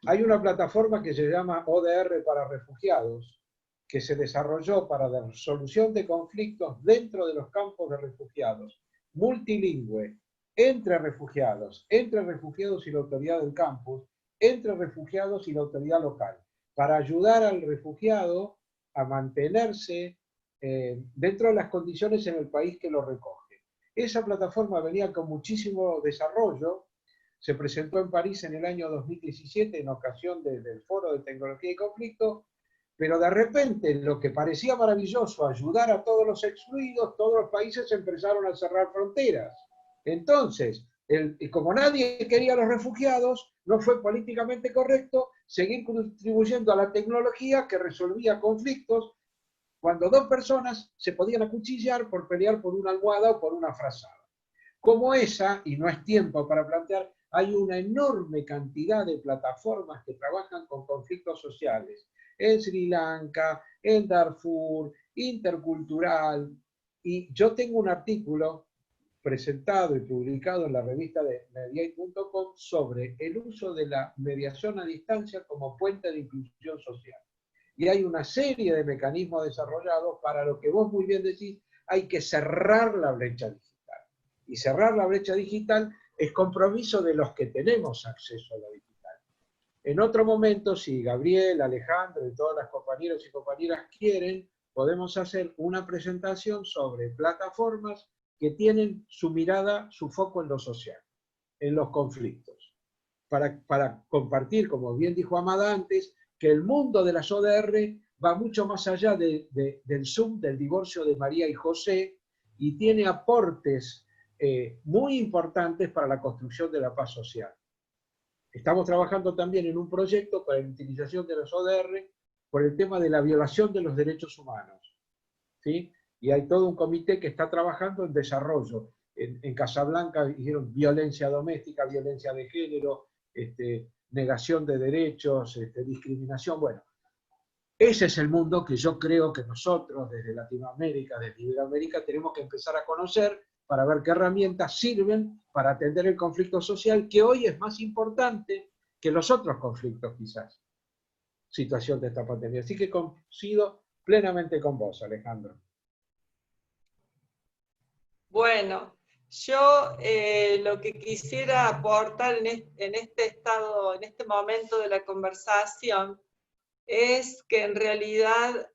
Hay una plataforma que se llama ODR para refugiados, que se desarrolló para la resolución de conflictos dentro de los campos de refugiados, multilingüe, entre refugiados y la autoridad del campus, entre refugiados y la autoridad local, para ayudar al refugiado a mantenerse dentro de las condiciones en el país que lo recoge. Esa plataforma venía con muchísimo desarrollo, se presentó en París en el año 2017 en ocasión del Foro de Tecnología y Conflicto, pero de repente lo que parecía maravilloso, ayudar a todos los excluidos, todos los países empezaron a cerrar fronteras. Entonces, como nadie quería a los refugiados, no fue políticamente correcto seguir contribuyendo a la tecnología que resolvía conflictos cuando dos personas se podían acuchillar por pelear por una almohada o por una frazada. Como esa, y no es tiempo para plantear, hay una enorme cantidad de plataformas que trabajan con conflictos sociales, en Sri Lanka, en Darfur, intercultural, y yo tengo un artículo presentado y publicado en la revista de Mediate.com sobre el uso de la mediación a distancia como puente de inclusión social. y hay una serie de mecanismos desarrollados para lo que vos muy bien decís, hay que cerrar la brecha digital. Y cerrar la brecha digital es compromiso de los que tenemos acceso a lo digital. En otro momento, si Gabriel, Alejandro y todas las compañeros y compañeras quieren, podemos hacer una presentación sobre plataformas que tienen su mirada, su foco en lo social, en los conflictos. Para compartir, como bien dijo Amada antes, que el mundo de las ODR va mucho más allá del Zoom, del divorcio de María y José, y tiene aportes muy importantes para la construcción de la paz social. Estamos trabajando también en un proyecto para la utilización de las ODR por el tema de la violación de los derechos humanos, ¿sí? Y hay todo un comité que está trabajando en desarrollo. En Casablanca hicieron violencia doméstica, violencia de género, negación de derechos, discriminación. Bueno, ese es el mundo que yo creo que nosotros desde Latinoamérica, desde Iberoamérica, tenemos que empezar a conocer para ver qué herramientas sirven para atender el conflicto social, que hoy es más importante que los otros conflictos quizás, situación de esta pandemia. Así que coincido plenamente con vos, Alejandro. Bueno, yo lo que quisiera aportar en este momento de la conversación, es que en realidad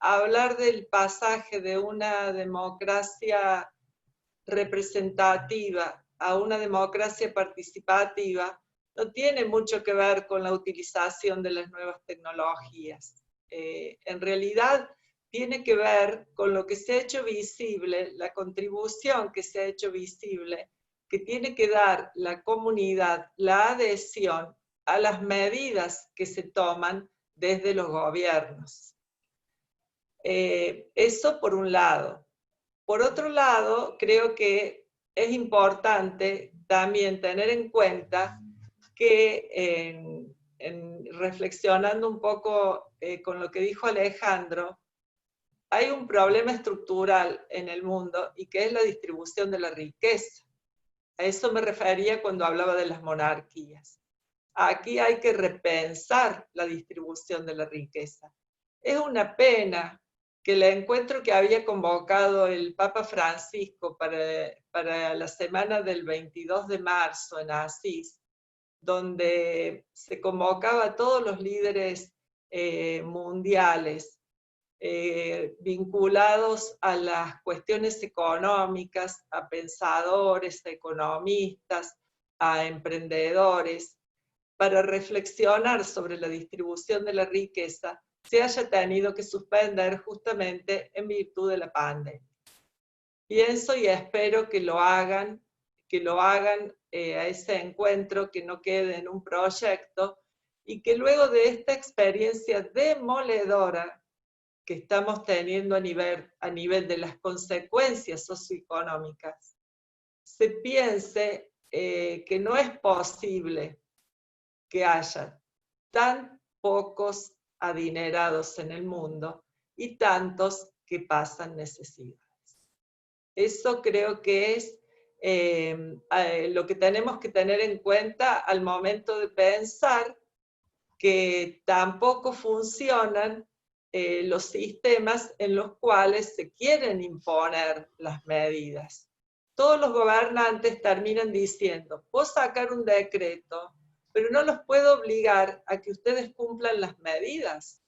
hablar del pasaje de una democracia representativa a una democracia participativa no tiene mucho que ver con la utilización de las nuevas tecnologías. En realidad tiene que ver con lo que se ha hecho visible, la contribución que se ha hecho visible, que tiene que dar la comunidad, la adhesión a las medidas que se toman desde los gobiernos. Eso por un lado. Por otro lado, creo que es importante también tener en cuenta que, reflexionando un poco con lo que dijo Alejandro, hay un problema estructural en el mundo y que es la distribución de la riqueza. A eso me refería cuando hablaba de las monarquías. Aquí hay que repensar la distribución de la riqueza. Es una pena que el encuentro que había convocado el Papa Francisco para la semana del 22 de marzo en Asís, donde se convocaba a todos los líderes mundiales vinculados a las cuestiones económicas, a pensadores, a economistas, a emprendedores, para reflexionar sobre la distribución de la riqueza, se haya tenido que suspender justamente en virtud de la pandemia. Pienso y espero que lo hagan a ese encuentro, que no quede en un proyecto, y que luego de esta experiencia demoledora que estamos teniendo a nivel de las consecuencias socioeconómicas, se piense que no es posible que haya tan pocos adinerados en el mundo y tantos que pasan necesidades. Eso creo que es lo que tenemos que tener en cuenta al momento de pensar que tampoco funcionan los sistemas en los cuales se quieren imponer las medidas. Todos los gobernantes terminan diciendo, puedo sacar un decreto, pero no los puedo obligar a que ustedes cumplan las medidas.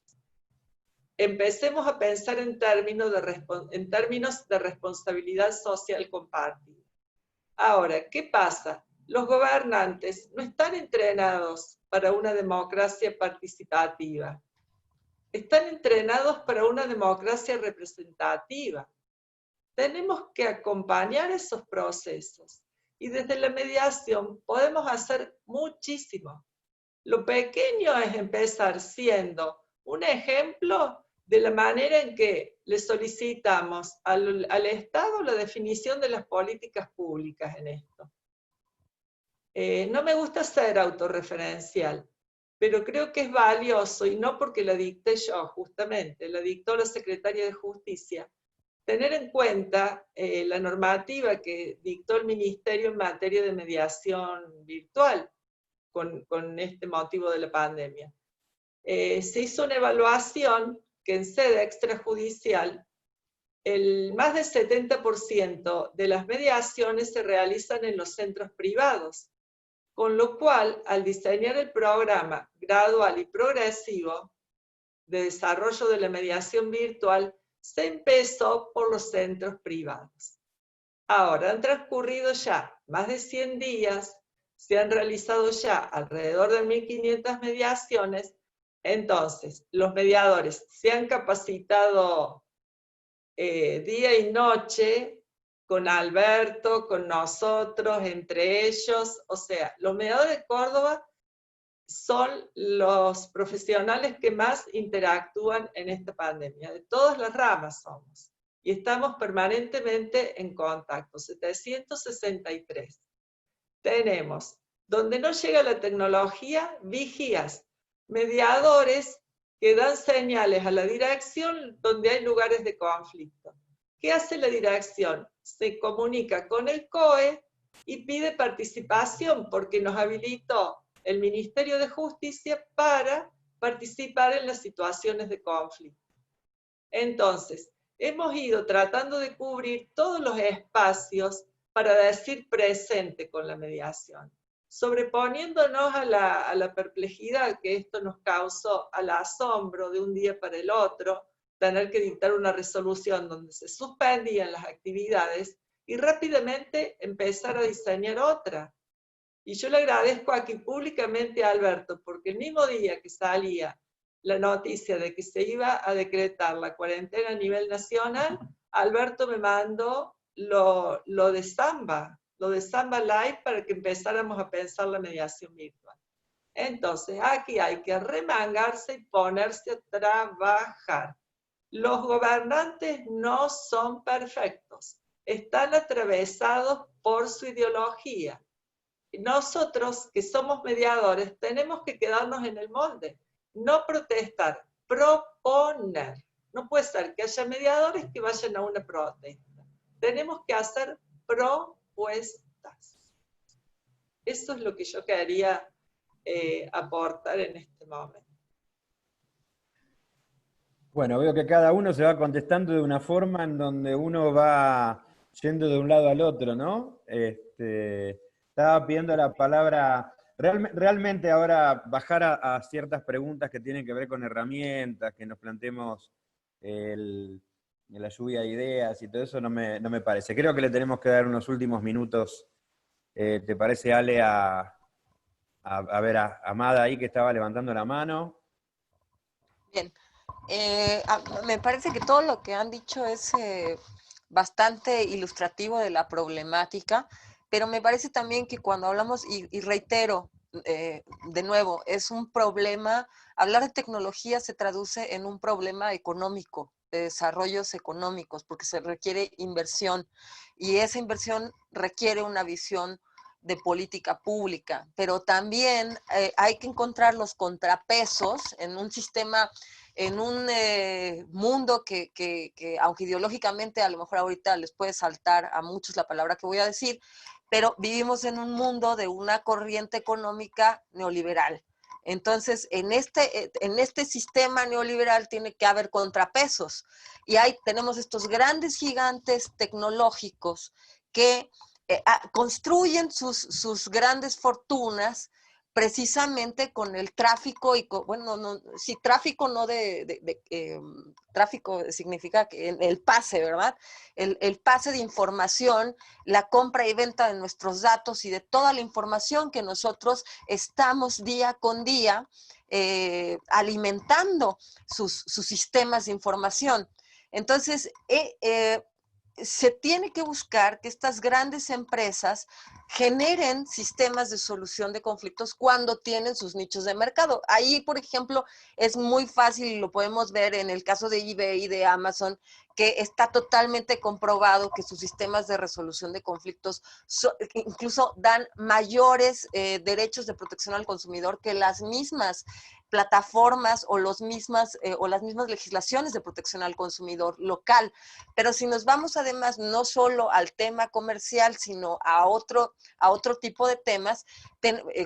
Empecemos a pensar en términos de responsabilidad social compartida. Ahora, ¿qué pasa? Los gobernantes no están entrenados para una democracia participativa. Están entrenados para una democracia representativa. Tenemos que acompañar esos procesos. Y desde la mediación podemos hacer muchísimo. Lo pequeño es empezar siendo un ejemplo de la manera en que le solicitamos al Estado la definición de las políticas públicas en esto. No me gusta ser autorreferencial, pero creo que es valioso, y no porque la dicté yo, justamente, la dictó la Secretaria de Justicia, tener en cuenta la normativa que dictó el Ministerio en materia de mediación virtual con este motivo de la pandemia. se hizo una evaluación que en sede extrajudicial, más del 70% de las mediaciones se realizan en los centros privados, con lo cual, al diseñar el programa gradual y progresivo de desarrollo de la mediación virtual, se empezó por los centros privados. Ahora, han transcurrido ya más de 100 días, se han realizado ya alrededor de 1.500 mediaciones, entonces los mediadores se han capacitado día y noche con Alberto, con nosotros, entre ellos, o sea, los mediadores de Córdoba son los profesionales que más interactúan en esta pandemia, de todas las ramas somos, y estamos permanentemente en contacto, 763. Tenemos, donde no llega la tecnología, vigías, mediadores que dan señales a la dirección donde hay lugares de conflicto. ¿Qué hace la dirección? Se comunica con el COE y pide participación porque nos habilitó el Ministerio de Justicia para participar en las situaciones de conflicto. Entonces, hemos ido tratando de cubrir todos los espacios para decir presente con la mediación, sobreponiéndonos a la perplejidad que esto nos causó, al asombro de un día para el otro, tener que dictar una resolución donde se suspendían las actividades y rápidamente empezar a diseñar otra. Y yo le agradezco aquí públicamente a Alberto, porque el mismo día que salía la noticia de que se iba a decretar la cuarentena a nivel nacional, Alberto me mandó lo de Samba Live para que empezáramos a pensar la mediación virtual. Entonces, aquí hay que remangarse y ponerse a trabajar. Los gobernantes no son perfectos, están atravesados por su ideología. Nosotros, que somos mediadores, tenemos que quedarnos en el molde, no protestar, proponer. No puede ser que haya mediadores que vayan a una protesta. Tenemos que hacer propuestas. Eso es lo que yo quería aportar en este momento. Bueno, veo que cada uno se va contestando de una forma en donde uno va yendo de un lado al otro, ¿no? Estaba pidiendo la palabra, realmente ahora bajar a ciertas preguntas que tienen que ver con herramientas, que nos planteemos la lluvia de ideas y todo eso, no me parece. Creo que le tenemos que dar unos últimos minutos, ¿te parece, Ale, a ver a Amada ahí que estaba levantando la mano? Bien. Me parece que todo lo que han dicho es bastante ilustrativo de la problemática, pero me parece también que cuando hablamos, y reitero, de nuevo, es un problema, hablar de tecnología se traduce en un problema económico, de desarrollos económicos, porque se requiere inversión, y esa inversión requiere una visión de política pública, pero también hay que encontrar los contrapesos en un sistema, en un mundo que aunque ideológicamente a lo mejor ahorita les puede saltar a muchos la palabra que voy a decir, pero vivimos en un mundo de una corriente económica neoliberal. Entonces, en este sistema neoliberal tiene que haber contrapesos. Y tenemos estos grandes gigantes tecnológicos que construyen sus grandes fortunas precisamente con el tráfico, y tráfico no tráfico significa que el pase, ¿verdad? El pase de información, la compra y venta de nuestros datos y de toda la información que nosotros estamos día con día alimentando sus sistemas de información. Entonces, se tiene que buscar que estas grandes empresas generen sistemas de solución de conflictos cuando tienen sus nichos de mercado. Ahí, por ejemplo, es muy fácil, y lo podemos ver en el caso de eBay y de Amazon, que está totalmente comprobado que sus sistemas de resolución de conflictos incluso dan mayores derechos de protección al consumidor que las mismas plataformas o las mismas legislaciones de protección al consumidor local. Pero si nos vamos además no solo al tema comercial, sino a otro tipo de temas,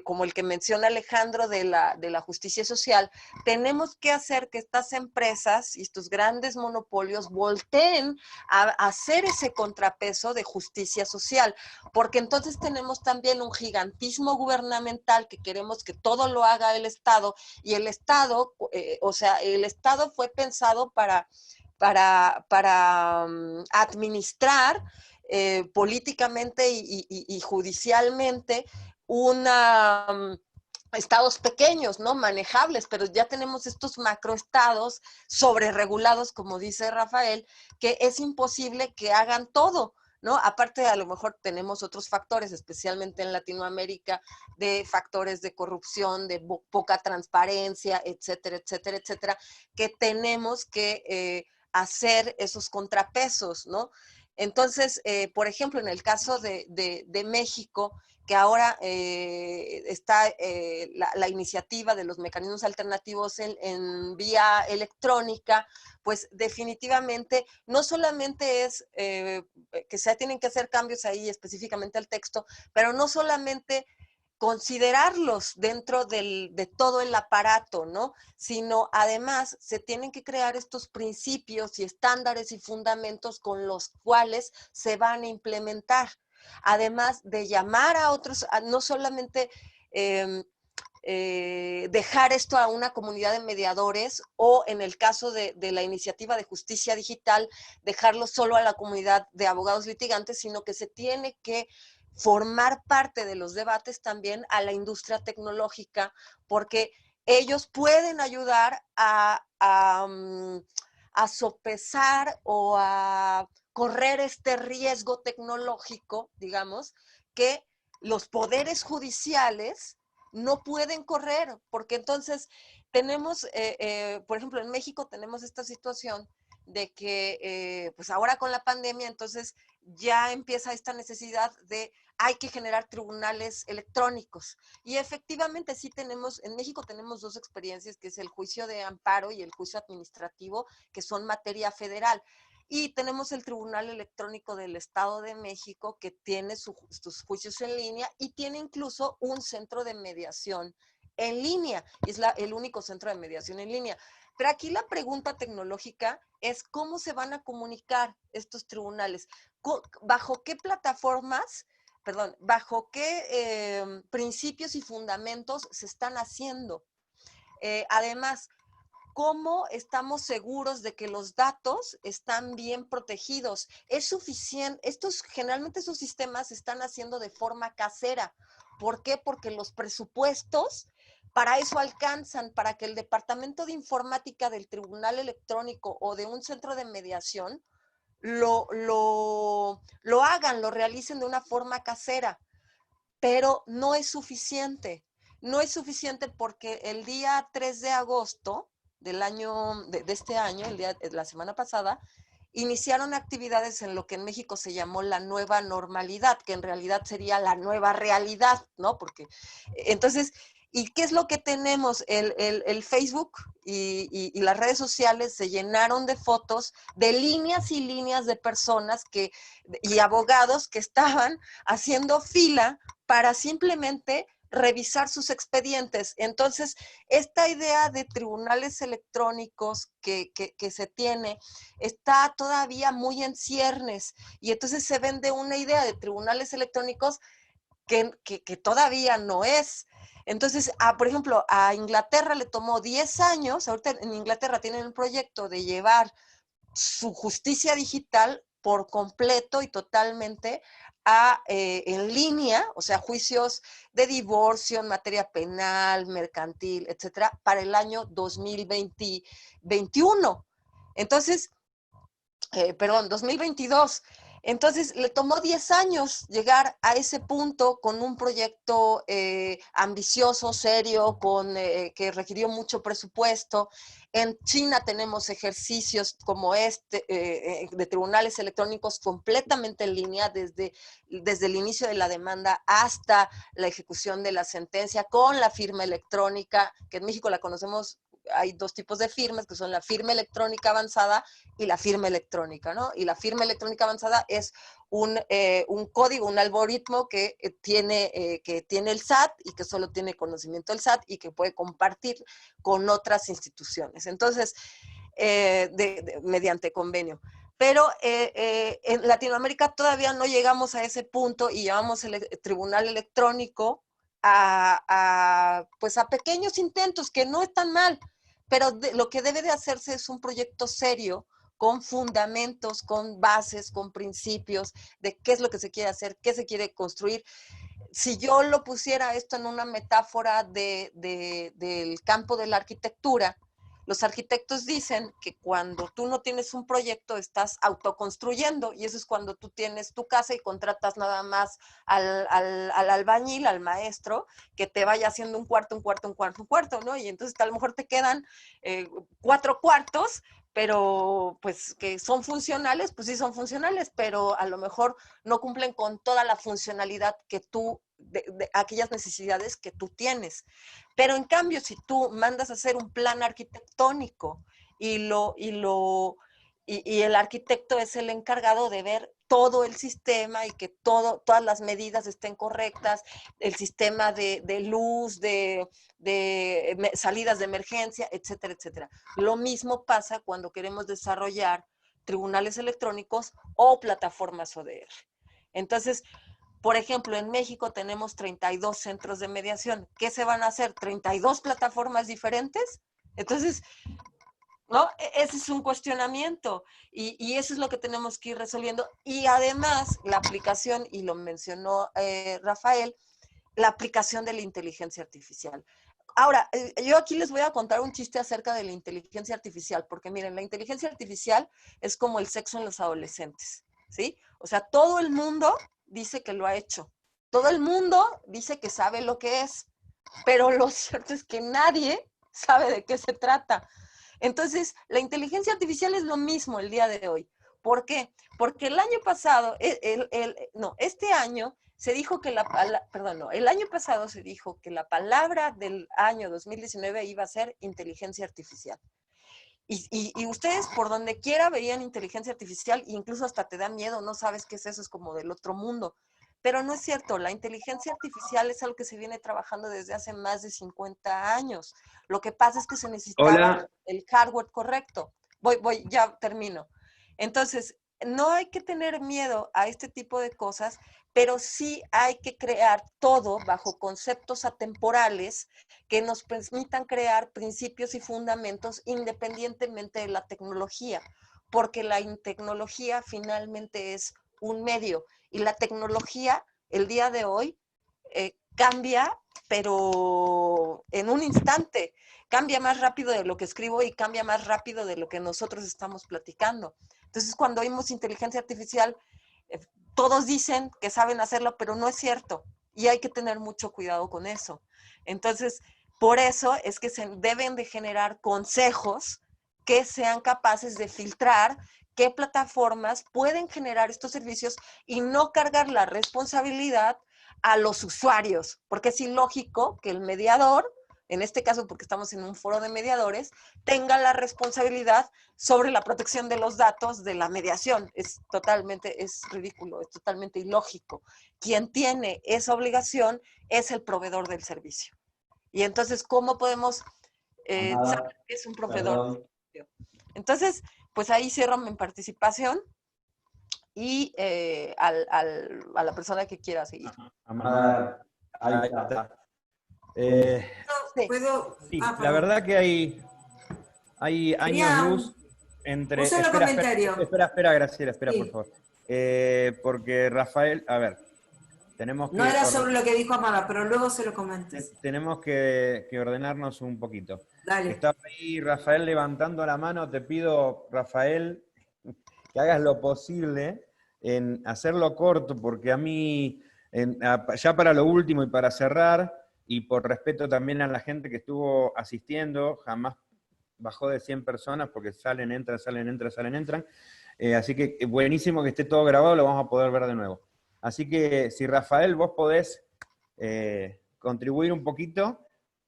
como el que menciona Alejandro de la justicia social, tenemos que hacer que estas empresas y estos grandes monopolios volteen a hacer ese contrapeso de justicia social, porque entonces tenemos también un gigantismo gubernamental que queremos que todo lo haga el Estado, y el Estado, el Estado fue pensado para administrar políticamente y judicialmente estados pequeños, ¿no? Manejables, pero ya tenemos estos macroestados sobreregulados, como dice Rafael, que es imposible que hagan todo, ¿no? Aparte, a lo mejor tenemos otros factores, especialmente en Latinoamérica, de factores de corrupción, de poca transparencia, etcétera, etcétera, etcétera, que tenemos que hacer esos contrapesos, ¿no? Entonces, por ejemplo, en el caso de México, que ahora está la iniciativa de los mecanismos alternativos en vía electrónica, pues definitivamente no solamente es que se tienen que hacer cambios ahí específicamente al texto, pero no solamente considerarlos dentro de todo el aparato, ¿no? Sino además se tienen que crear estos principios y estándares y fundamentos con los cuales se van a implementar. Además de llamar a otros, no solamente dejar esto a una comunidad de mediadores, o en el caso de la iniciativa de justicia digital, dejarlo solo a la comunidad de abogados litigantes, sino que se tiene que formar parte de los debates también a la industria tecnológica, porque ellos pueden ayudar a sopesar o a correr este riesgo tecnológico, digamos, que los poderes judiciales no pueden correr, porque entonces tenemos, por ejemplo, en México tenemos esta situación de que, pues ahora con la pandemia, entonces ya empieza esta necesidad de hay que generar tribunales electrónicos. Y efectivamente sí tenemos, en México tenemos dos experiencias, que es el juicio de amparo y el juicio administrativo, que son materia federal. Y tenemos el Tribunal Electrónico del Estado de México, que tiene sus juicios en línea y tiene incluso un centro de mediación en línea. Es el único centro de mediación en línea. Pero aquí la pregunta tecnológica es cómo se van a comunicar estos tribunales, bajo qué plataformas, bajo qué principios y fundamentos se están haciendo. Además, ¿cómo estamos seguros de que los datos están bien protegidos? Es suficiente, generalmente esos sistemas se están haciendo de forma casera. ¿Por qué? Porque los presupuestos para eso alcanzan, para que el departamento de informática del Tribunal Electrónico o de un centro de mediación lo hagan, lo realicen de una forma casera, pero no es suficiente. No es suficiente porque el día 3 de agosto del año, de este año, la semana pasada, iniciaron actividades en lo que en México se llamó la nueva normalidad, que en realidad sería la nueva realidad, ¿no? Porque, entonces, ¿y qué es lo que tenemos? El Facebook y las redes sociales se llenaron de fotos de líneas y líneas de personas y abogados que estaban haciendo fila para simplemente revisar sus expedientes. Entonces, esta idea de tribunales electrónicos que se tiene está todavía muy en ciernes, y entonces se vende una idea de tribunales electrónicos que todavía no es. Entonces, por ejemplo, a Inglaterra le tomó 10 años, ahorita en Inglaterra tienen un proyecto de llevar su justicia digital por completo y totalmente en línea, o sea, juicios de divorcio en materia penal, mercantil, etcétera, para el año 2021. Entonces, 2022. Entonces, le tomó 10 años llegar a ese punto con un proyecto ambicioso, serio, que requirió mucho presupuesto. En China tenemos ejercicios como este, de tribunales electrónicos completamente en línea desde el inicio de la demanda hasta la ejecución de la sentencia con la firma electrónica, que en México la conocemos. Hay dos tipos de firmas, que son la firma electrónica avanzada y la firma electrónica, ¿no? Y la firma electrónica avanzada es un código, un algoritmo que tiene el SAT y que solo tiene conocimiento del SAT y que puede compartir con otras instituciones. Entonces, mediante convenio. Pero en Latinoamérica todavía no llegamos a ese punto y llevamos el tribunal electrónico pues a pequeños intentos que no están mal, pero lo que debe de hacerse es un proyecto serio, con fundamentos, con bases, con principios de qué es lo que se quiere hacer, qué se quiere construir. Si yo lo pusiera esto en una metáfora del campo de la arquitectura, los arquitectos dicen que cuando tú no tienes un proyecto estás autoconstruyendo, y eso es cuando tú tienes tu casa y contratas nada más al albañil, al maestro, que te vaya haciendo un cuarto, ¿no? Y entonces a lo mejor te quedan 4 cuartos, pero pues que son funcionales, pues sí son funcionales, pero a lo mejor no cumplen con toda la funcionalidad que tú, de aquellas necesidades que tú tienes. Pero en cambio, si tú mandas a hacer un plan arquitectónico y el arquitecto es el encargado de ver todo el sistema y que todas las medidas estén correctas, el sistema de luz, de salidas de emergencia, etcétera, etcétera. Lo mismo pasa cuando queremos desarrollar tribunales electrónicos o plataformas ODR. Entonces, por ejemplo, en México tenemos 32 centros de mediación. ¿Qué se van a hacer? ¿32 plataformas diferentes? Entonces, ¿no? Ese es un cuestionamiento y eso es lo que tenemos que ir resolviendo. Y además, la aplicación, y lo mencionó Rafael, la aplicación de la inteligencia artificial. Ahora, yo aquí les voy a contar un chiste acerca de la inteligencia artificial, porque miren, la inteligencia artificial es como el sexo en los adolescentes, ¿sí? O sea, todo el mundo dice que lo ha hecho. Todo el mundo dice que sabe lo que es, pero lo cierto es que nadie sabe de qué se trata. Entonces, la inteligencia artificial es lo mismo el día de hoy. ¿Por qué? Porque el año pasado, este año se dijo que el año pasado se dijo que la palabra del año 2019 iba a ser inteligencia artificial. Y ustedes por donde quiera veían inteligencia artificial, incluso hasta te da miedo, no sabes qué es eso, es como del otro mundo. Pero no es cierto, la inteligencia artificial es algo que se viene trabajando desde hace más de 50 años. Lo que pasa es que se necesitaba el hardware correcto. Ya termino. Entonces, no hay que tener miedo a este tipo de cosas, pero sí hay que crear todo bajo conceptos atemporales que nos permitan crear principios y fundamentos independientemente de la tecnología, porque la tecnología finalmente es un medio y la tecnología el día de hoy cambia, pero en un instante. Cambia más rápido de lo que escribo y cambia más rápido de lo que nosotros estamos platicando. Entonces, cuando oímos inteligencia artificial, todos dicen que saben hacerlo, pero no es cierto. Y hay que tener mucho cuidado con eso. Entonces, por eso es que se deben de generar consejos que sean capaces de filtrar qué plataformas pueden generar estos servicios y no cargar la responsabilidad a los usuarios, porque es ilógico que el mediador, en este caso porque estamos en un foro de mediadores, tenga la responsabilidad sobre la protección de los datos de la mediación. Es ridículo, es totalmente ilógico. Quien tiene esa obligación es el proveedor del servicio. Y entonces, ¿cómo podemos saber que es un proveedor? Entonces, pues ahí cierro mi participación y a la persona que quiera seguir. Amada, ahí está. ¿Puedo? Sí, la verdad que hay años luz entre... Un solo comentario. Espera, Graciela, espera, Sí. por favor. Porque Rafael, a ver, tenemos que... No era sobre lo que dijo Amada, pero luego se lo comentes. Tenemos que ordenarnos un poquito. Dale. Estaba ahí Rafael levantando la mano. Te pido, Rafael, que hagas lo posible en hacerlo corto, porque a mí, ya para lo último y para cerrar, y por respeto también a la gente que estuvo asistiendo, jamás bajó de 100 personas, porque salen, entran, salen, entran, salen, entran. Así que buenísimo que esté todo grabado, lo vamos a poder ver de nuevo. Así que si Rafael, vos podés contribuir un poquito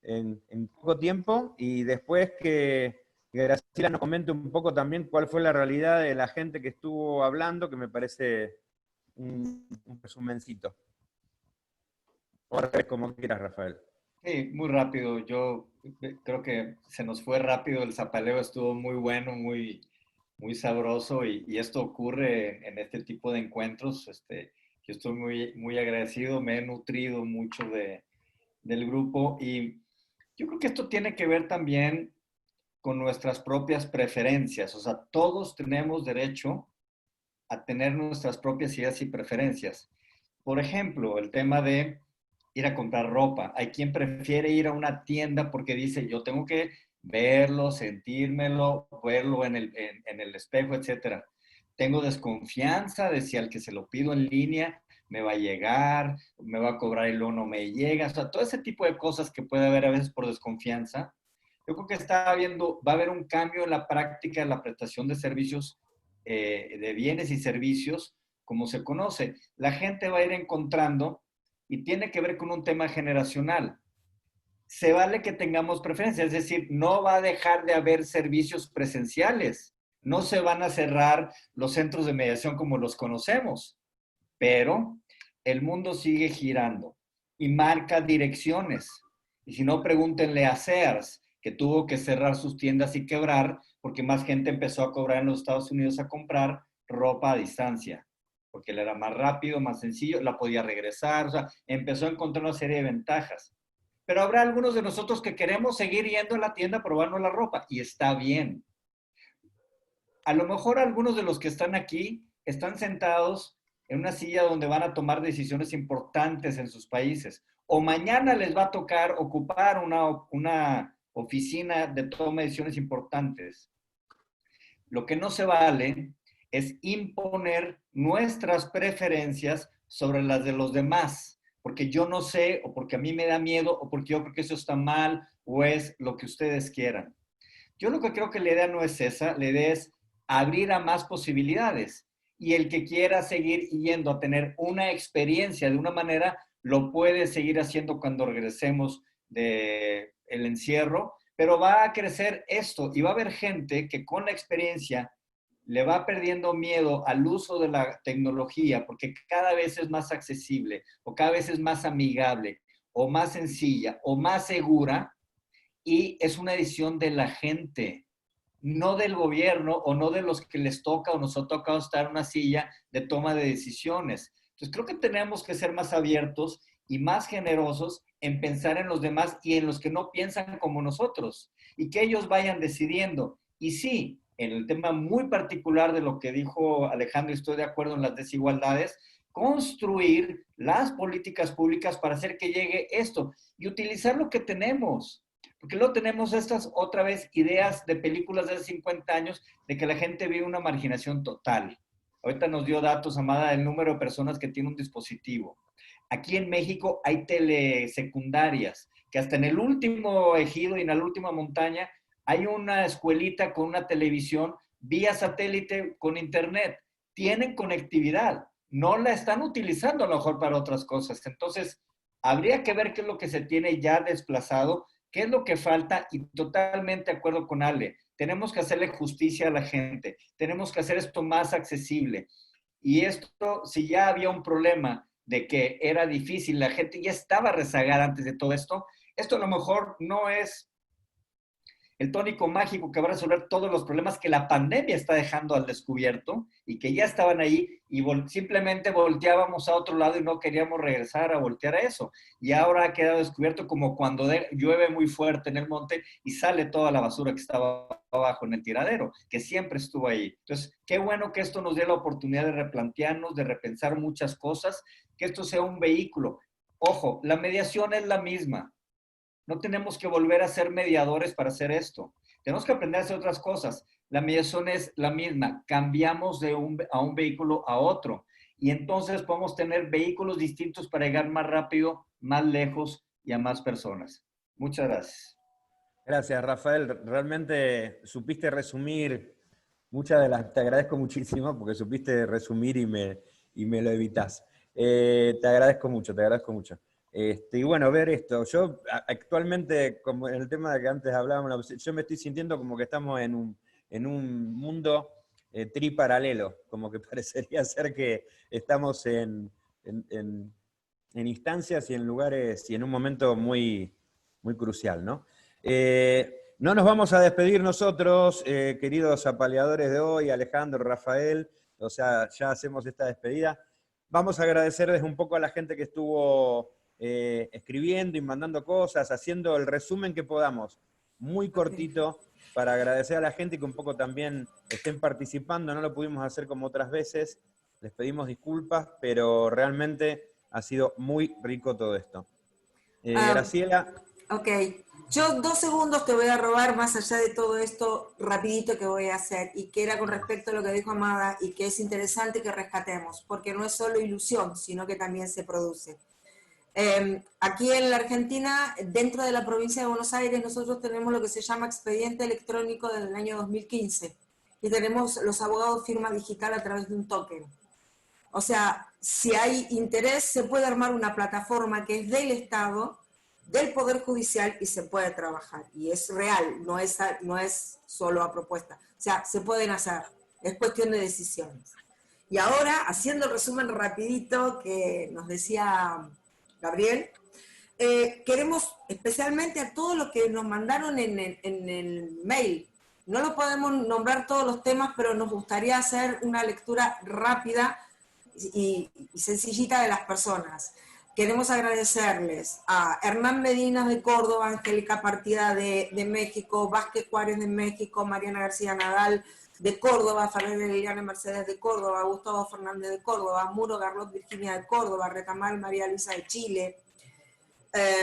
en poco tiempo, y después que Graciela nos comente un poco también cuál fue la realidad de la gente que estuvo hablando, que me parece un resumencito. Ahora como quieras, Rafael. Sí, muy rápido. Yo creo que se nos fue rápido, el zapaleo estuvo muy bueno, muy, muy sabroso, y esto ocurre en este tipo de encuentros. Yo estoy muy, muy agradecido, me he nutrido mucho del grupo, y yo creo que esto tiene que ver también con nuestras propias preferencias. O sea, todos tenemos derecho a tener nuestras propias ideas y preferencias. Por ejemplo, el tema de ir a comprar ropa. Hay quien prefiere ir a una tienda porque dice, yo tengo que verlo, sentírmelo, verlo en el espejo, etc. Tengo desconfianza de si al que se lo pido en línea me va a llegar, me va a cobrar y luego no me llega. O sea, todo ese tipo de cosas que puede haber a veces por desconfianza. Yo creo que va a haber un cambio en la práctica de la prestación de servicios, de bienes y servicios, como se conoce. La gente va a ir encontrando, y tiene que ver con un tema generacional. Se vale que tengamos preferencias, es decir, no va a dejar de haber servicios presenciales, no se van a cerrar los centros de mediación como los conocemos, pero el mundo sigue girando y marca direcciones. Y si no, pregúntenle a Sears, que tuvo que cerrar sus tiendas y quebrar porque más gente empezó a cobrar en los Estados Unidos a comprar ropa a distancia, porque él era más rápido, más sencillo, la podía regresar, o sea, empezó a encontrar una serie de ventajas. Pero habrá algunos de nosotros que queremos seguir yendo a la tienda probando la ropa, y está bien. A lo mejor algunos de los que están aquí están sentados en una silla donde van a tomar decisiones importantes en sus países, o mañana les va a tocar ocupar una oficina de toma de decisiones importantes. Lo que no se vale es imponer nuestras preferencias sobre las de los demás, porque yo no sé, o porque a mí me da miedo, o porque yo creo que eso está mal, o es lo que ustedes quieran. Yo lo que creo que la idea no es esa, la idea es abrir a más posibilidades, y el que quiera seguir yendo a tener una experiencia de una manera, lo puede seguir haciendo cuando regresemos del encierro, pero va a crecer esto, y va a haber gente que con la experiencia le va perdiendo miedo al uso de la tecnología, porque cada vez es más accesible, o cada vez es más amigable, o más sencilla, o más segura, y es una decisión de la gente, no del gobierno, o no de los que les toca o nos ha tocado estar en una silla de toma de decisiones. Entonces creo que tenemos que ser más abiertos y más generosos en pensar en los demás y en los que no piensan como nosotros, y que ellos vayan decidiendo. Y sí, en el tema muy particular de lo que dijo Alejandro, estoy de acuerdo en las desigualdades, construir las políticas públicas para hacer que llegue esto y utilizar lo que tenemos. Porque luego tenemos estas, otra vez, ideas de películas de hace 50 años de que la gente vive una marginación total. Ahorita nos dio datos, Amada, del número de personas que tienen un dispositivo. Aquí en México hay telesecundarias, que hasta en el último ejido y en la última montaña hay una escuelita con una televisión vía satélite con internet. Tienen conectividad, no la están utilizando a lo mejor para otras cosas. Entonces, habría que ver qué es lo que se tiene ya desplazado, qué es lo que falta, y totalmente de acuerdo con Ale. Tenemos que hacerle justicia a la gente, tenemos que hacer esto más accesible. Y esto, si ya había un problema de que era difícil, la gente ya estaba rezagada antes de todo esto, esto a lo mejor no es el tónico mágico que va a resolver todos los problemas que la pandemia está dejando al descubierto y que ya estaban ahí, y simplemente volteábamos a otro lado y no queríamos regresar a voltear a eso. Y ahora ha quedado descubierto, como cuando llueve muy fuerte en el monte y sale toda la basura que estaba abajo en el tiradero, que siempre estuvo ahí. Entonces, qué bueno que esto nos dé la oportunidad de replantearnos, de repensar muchas cosas, que esto sea un vehículo. Ojo, la mediación es la misma. No tenemos que volver a ser mediadores para hacer esto. Tenemos que aprender a hacer otras cosas. La mediación es la misma. Cambiamos a un vehículo a otro. y entonces podemos tener vehículos distintos para llegar más rápido, más lejos y a más personas. Muchas gracias. Gracias, Rafael. Realmente supiste resumir muchas de las... Te agradezco muchísimo porque supiste resumir y me lo evitas. Te agradezco mucho, te agradezco mucho. Y bueno, ver esto. Yo actualmente, como en el tema de que antes hablábamos, yo me estoy sintiendo como que estamos en un mundo triparalelo, como que parecería ser que estamos en instancias y en lugares y en un momento muy, muy crucial, ¿no? No nos vamos a despedir nosotros, queridos apaleadores de hoy, Alejandro, Rafael, o sea, ya hacemos esta despedida. Vamos a agradecerles un poco a la gente que estuvo escribiendo y mandando cosas, haciendo el resumen que podamos, muy cortito, para agradecer a la gente y que un poco también estén participando. No lo pudimos hacer como otras veces, les pedimos disculpas, pero realmente ha sido muy rico todo esto. Graciela. Ok, yo 2 segundos te voy a robar más allá de todo esto rapidito que voy a hacer, y que era con respecto a lo que dijo Amada, y que es interesante que rescatemos, porque no es solo ilusión, sino que también se produce. Aquí en la Argentina, dentro de la provincia de Buenos Aires, nosotros tenemos lo que se llama expediente electrónico del año 2015, y tenemos los abogados firma digital a través de un token. O sea, si hay interés, se puede armar una plataforma que es del Estado, del Poder Judicial, y se puede trabajar. Y es real, no es solo a propuesta. O sea, se pueden hacer, es cuestión de decisiones. Y ahora, haciendo el resumen rapidito que nos decía Gabriel, queremos especialmente a todos los que nos mandaron en el mail. No lo podemos nombrar todos los temas, pero nos gustaría hacer una lectura rápida y sencillita de las personas. Queremos agradecerles a Hernán Medina de Córdoba, Angélica Partida de México, Vázquez Juárez de México, Mariana García Nadal de Córdoba, Ferrer Liliana Mercedes de Córdoba, Gustavo Fernández de Córdoba, Muro Garlot Virginia de Córdoba, Retamal María Luisa de Chile,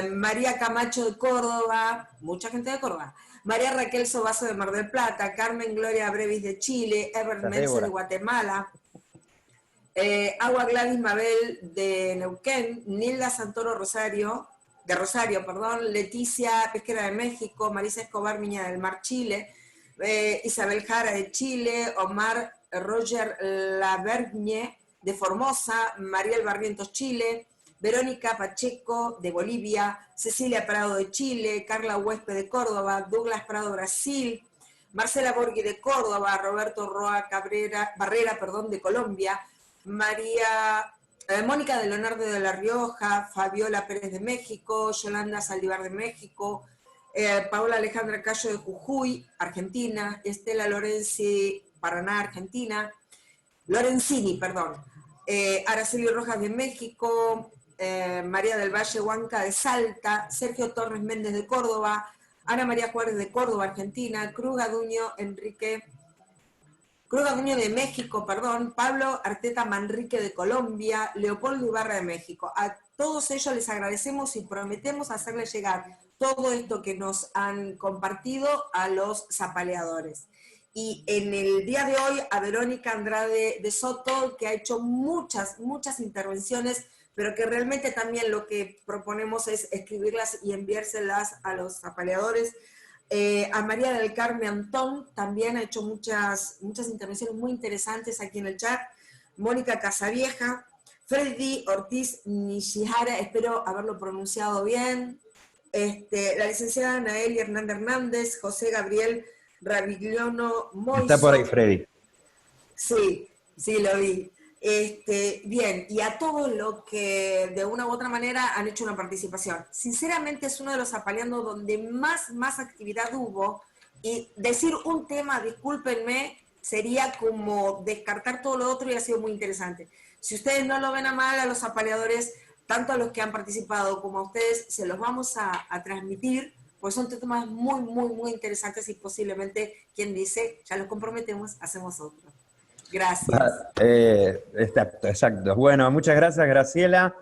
María Camacho de Córdoba, mucha gente de Córdoba, María Raquel Sobazo de Mar del Plata, Carmen Gloria Brevis de Chile, Ever Mense de Guatemala, Agua Gladys Mabel de Neuquén, Nilda Santoro de Rosario, Leticia Pesquera de México, Marisa Escobar Viña del Mar, Chile, Isabel Jara de Chile, Omar Roger Lavergne de Formosa, Mariel Barrientos, Chile, Verónica Pacheco de Bolivia, Cecilia Prado de Chile, Carla Huespe de Córdoba, Douglas Prado Brasil, Marcela Borghi de Córdoba, Roberto Roa Barrera de Colombia, Mónica de Leonardo de La Rioja, Fabiola Pérez de México, Yolanda Saldívar de México, Paola Alejandra Cayo de Jujuy, Argentina, Estela Lorenzini, Paraná, Argentina, Araceli Rojas de México, María del Valle Huanca de Salta, Sergio Torres Méndez de Córdoba, Ana María Juárez de Córdoba, Argentina, Cruz Gaduño de México, Pablo Arteta Manrique de Colombia, Leopoldo Ibarra de México. A todos ellos les agradecemos y prometemos hacerles llegar todo esto que nos han compartido a los zapaleadores. Y en el día de hoy a Verónica Andrade de Soto, que ha hecho muchas intervenciones, pero que realmente también lo que proponemos es escribirlas y enviárselas a los zapaleadores. A María del Carmen Antón también ha hecho muchas intervenciones muy interesantes aquí en el chat. Mónica Casavieja, Freddy Ortiz Nishihara, espero haberlo pronunciado bien. La licenciada Anaeli Hernández, José Gabriel Ravigliono Moiso. Está por ahí, Freddy. Sí, lo vi. Bien, y a todos los que de una u otra manera han hecho una participación. Sinceramente es uno de los zapaleando donde más actividad hubo, y decir un tema, discúlpenme, sería como descartar todo lo otro, y ha sido muy interesante. Si ustedes no lo ven a mal, a los zapaleadores, tanto a los que han participado como a ustedes, se los vamos a transmitir, pues son temas muy interesantes, y posiblemente, quien dice, ya los comprometemos, hacemos otro. Gracias. Exacto. Bueno, muchas gracias, Graciela.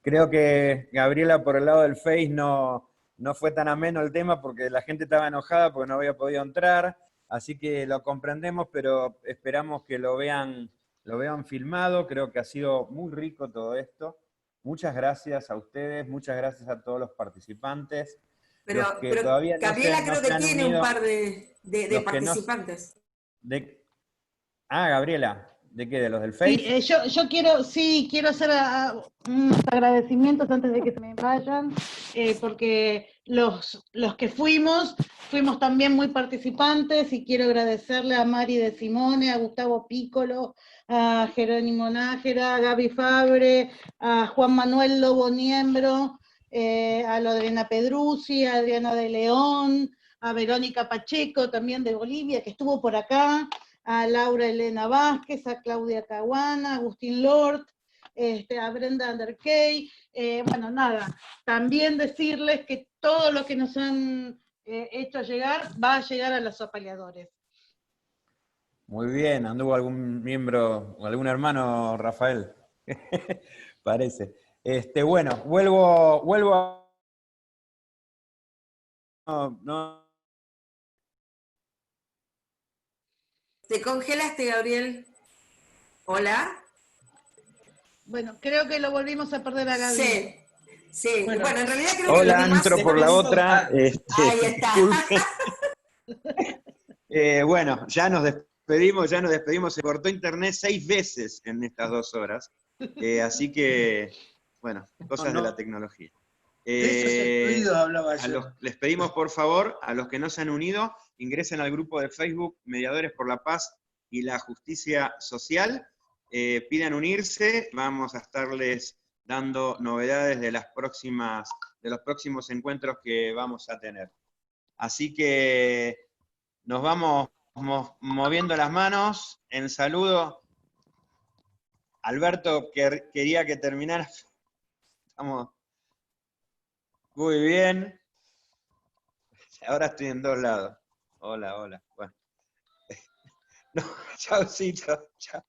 Creo que Gabriela, por el lado del Face, no fue tan ameno el tema porque la gente estaba enojada porque no había podido entrar, así que lo comprendemos, pero esperamos que lo vean lo vean filmado, creo que ha sido muy rico todo esto. Muchas gracias a ustedes, muchas gracias a todos los participantes. Los que Pero todavía Gabriela no creo se que han tiene unido, un par de los que no- participantes. Gabriela, ¿de qué? ¿De los del Sí, Face? yo quiero hacer unos agradecimientos antes de que se me vayan, porque los que fuimos también muy participantes y quiero agradecerle a Mari de Simone, a Gustavo Piccolo, a Jerónimo Nájera, a Gaby Fabre, a Juan Manuel Lobo Niembro, a Lorena Pedruzzi, a Adriana de León, a Verónica Pacheco también de Bolivia, que estuvo por acá, a Laura Elena Vázquez, a Claudia Caguana, a Agustín Lord, a Brenda Underkey. Bueno, nada, también decirles que todo lo que nos han hecho llegar va a llegar a los apaleadores. Muy bien, anduvo algún miembro, o algún hermano, Rafael. Parece. Bueno, vuelvo a... No. ¿Te congelaste, Gabriel? ¿Hola? Bueno, creo que lo volvimos a perder a Gaby. Sí. Bueno, en realidad creo que Hola, los demás... entro por la otra. Ahí está. Disculpen. Bueno, ya nos despedimos. Se cortó internet 6 veces en estas 2 horas. Así que, bueno, cosas de la tecnología. De esos excluidos hablaba yo. Les pedimos, por favor, a los que no se han unido, ingresen al grupo de Facebook Mediadores por la Paz y la Justicia Social. Pidan unirse, vamos a estarles dando novedades de los próximos encuentros que vamos a tener. Así que nos vamos moviendo las manos. En saludo, Alberto quería que terminara. Estamos muy bien. Ahora estoy en 2 lados. Hola. Bueno. No, chaucito. Chau.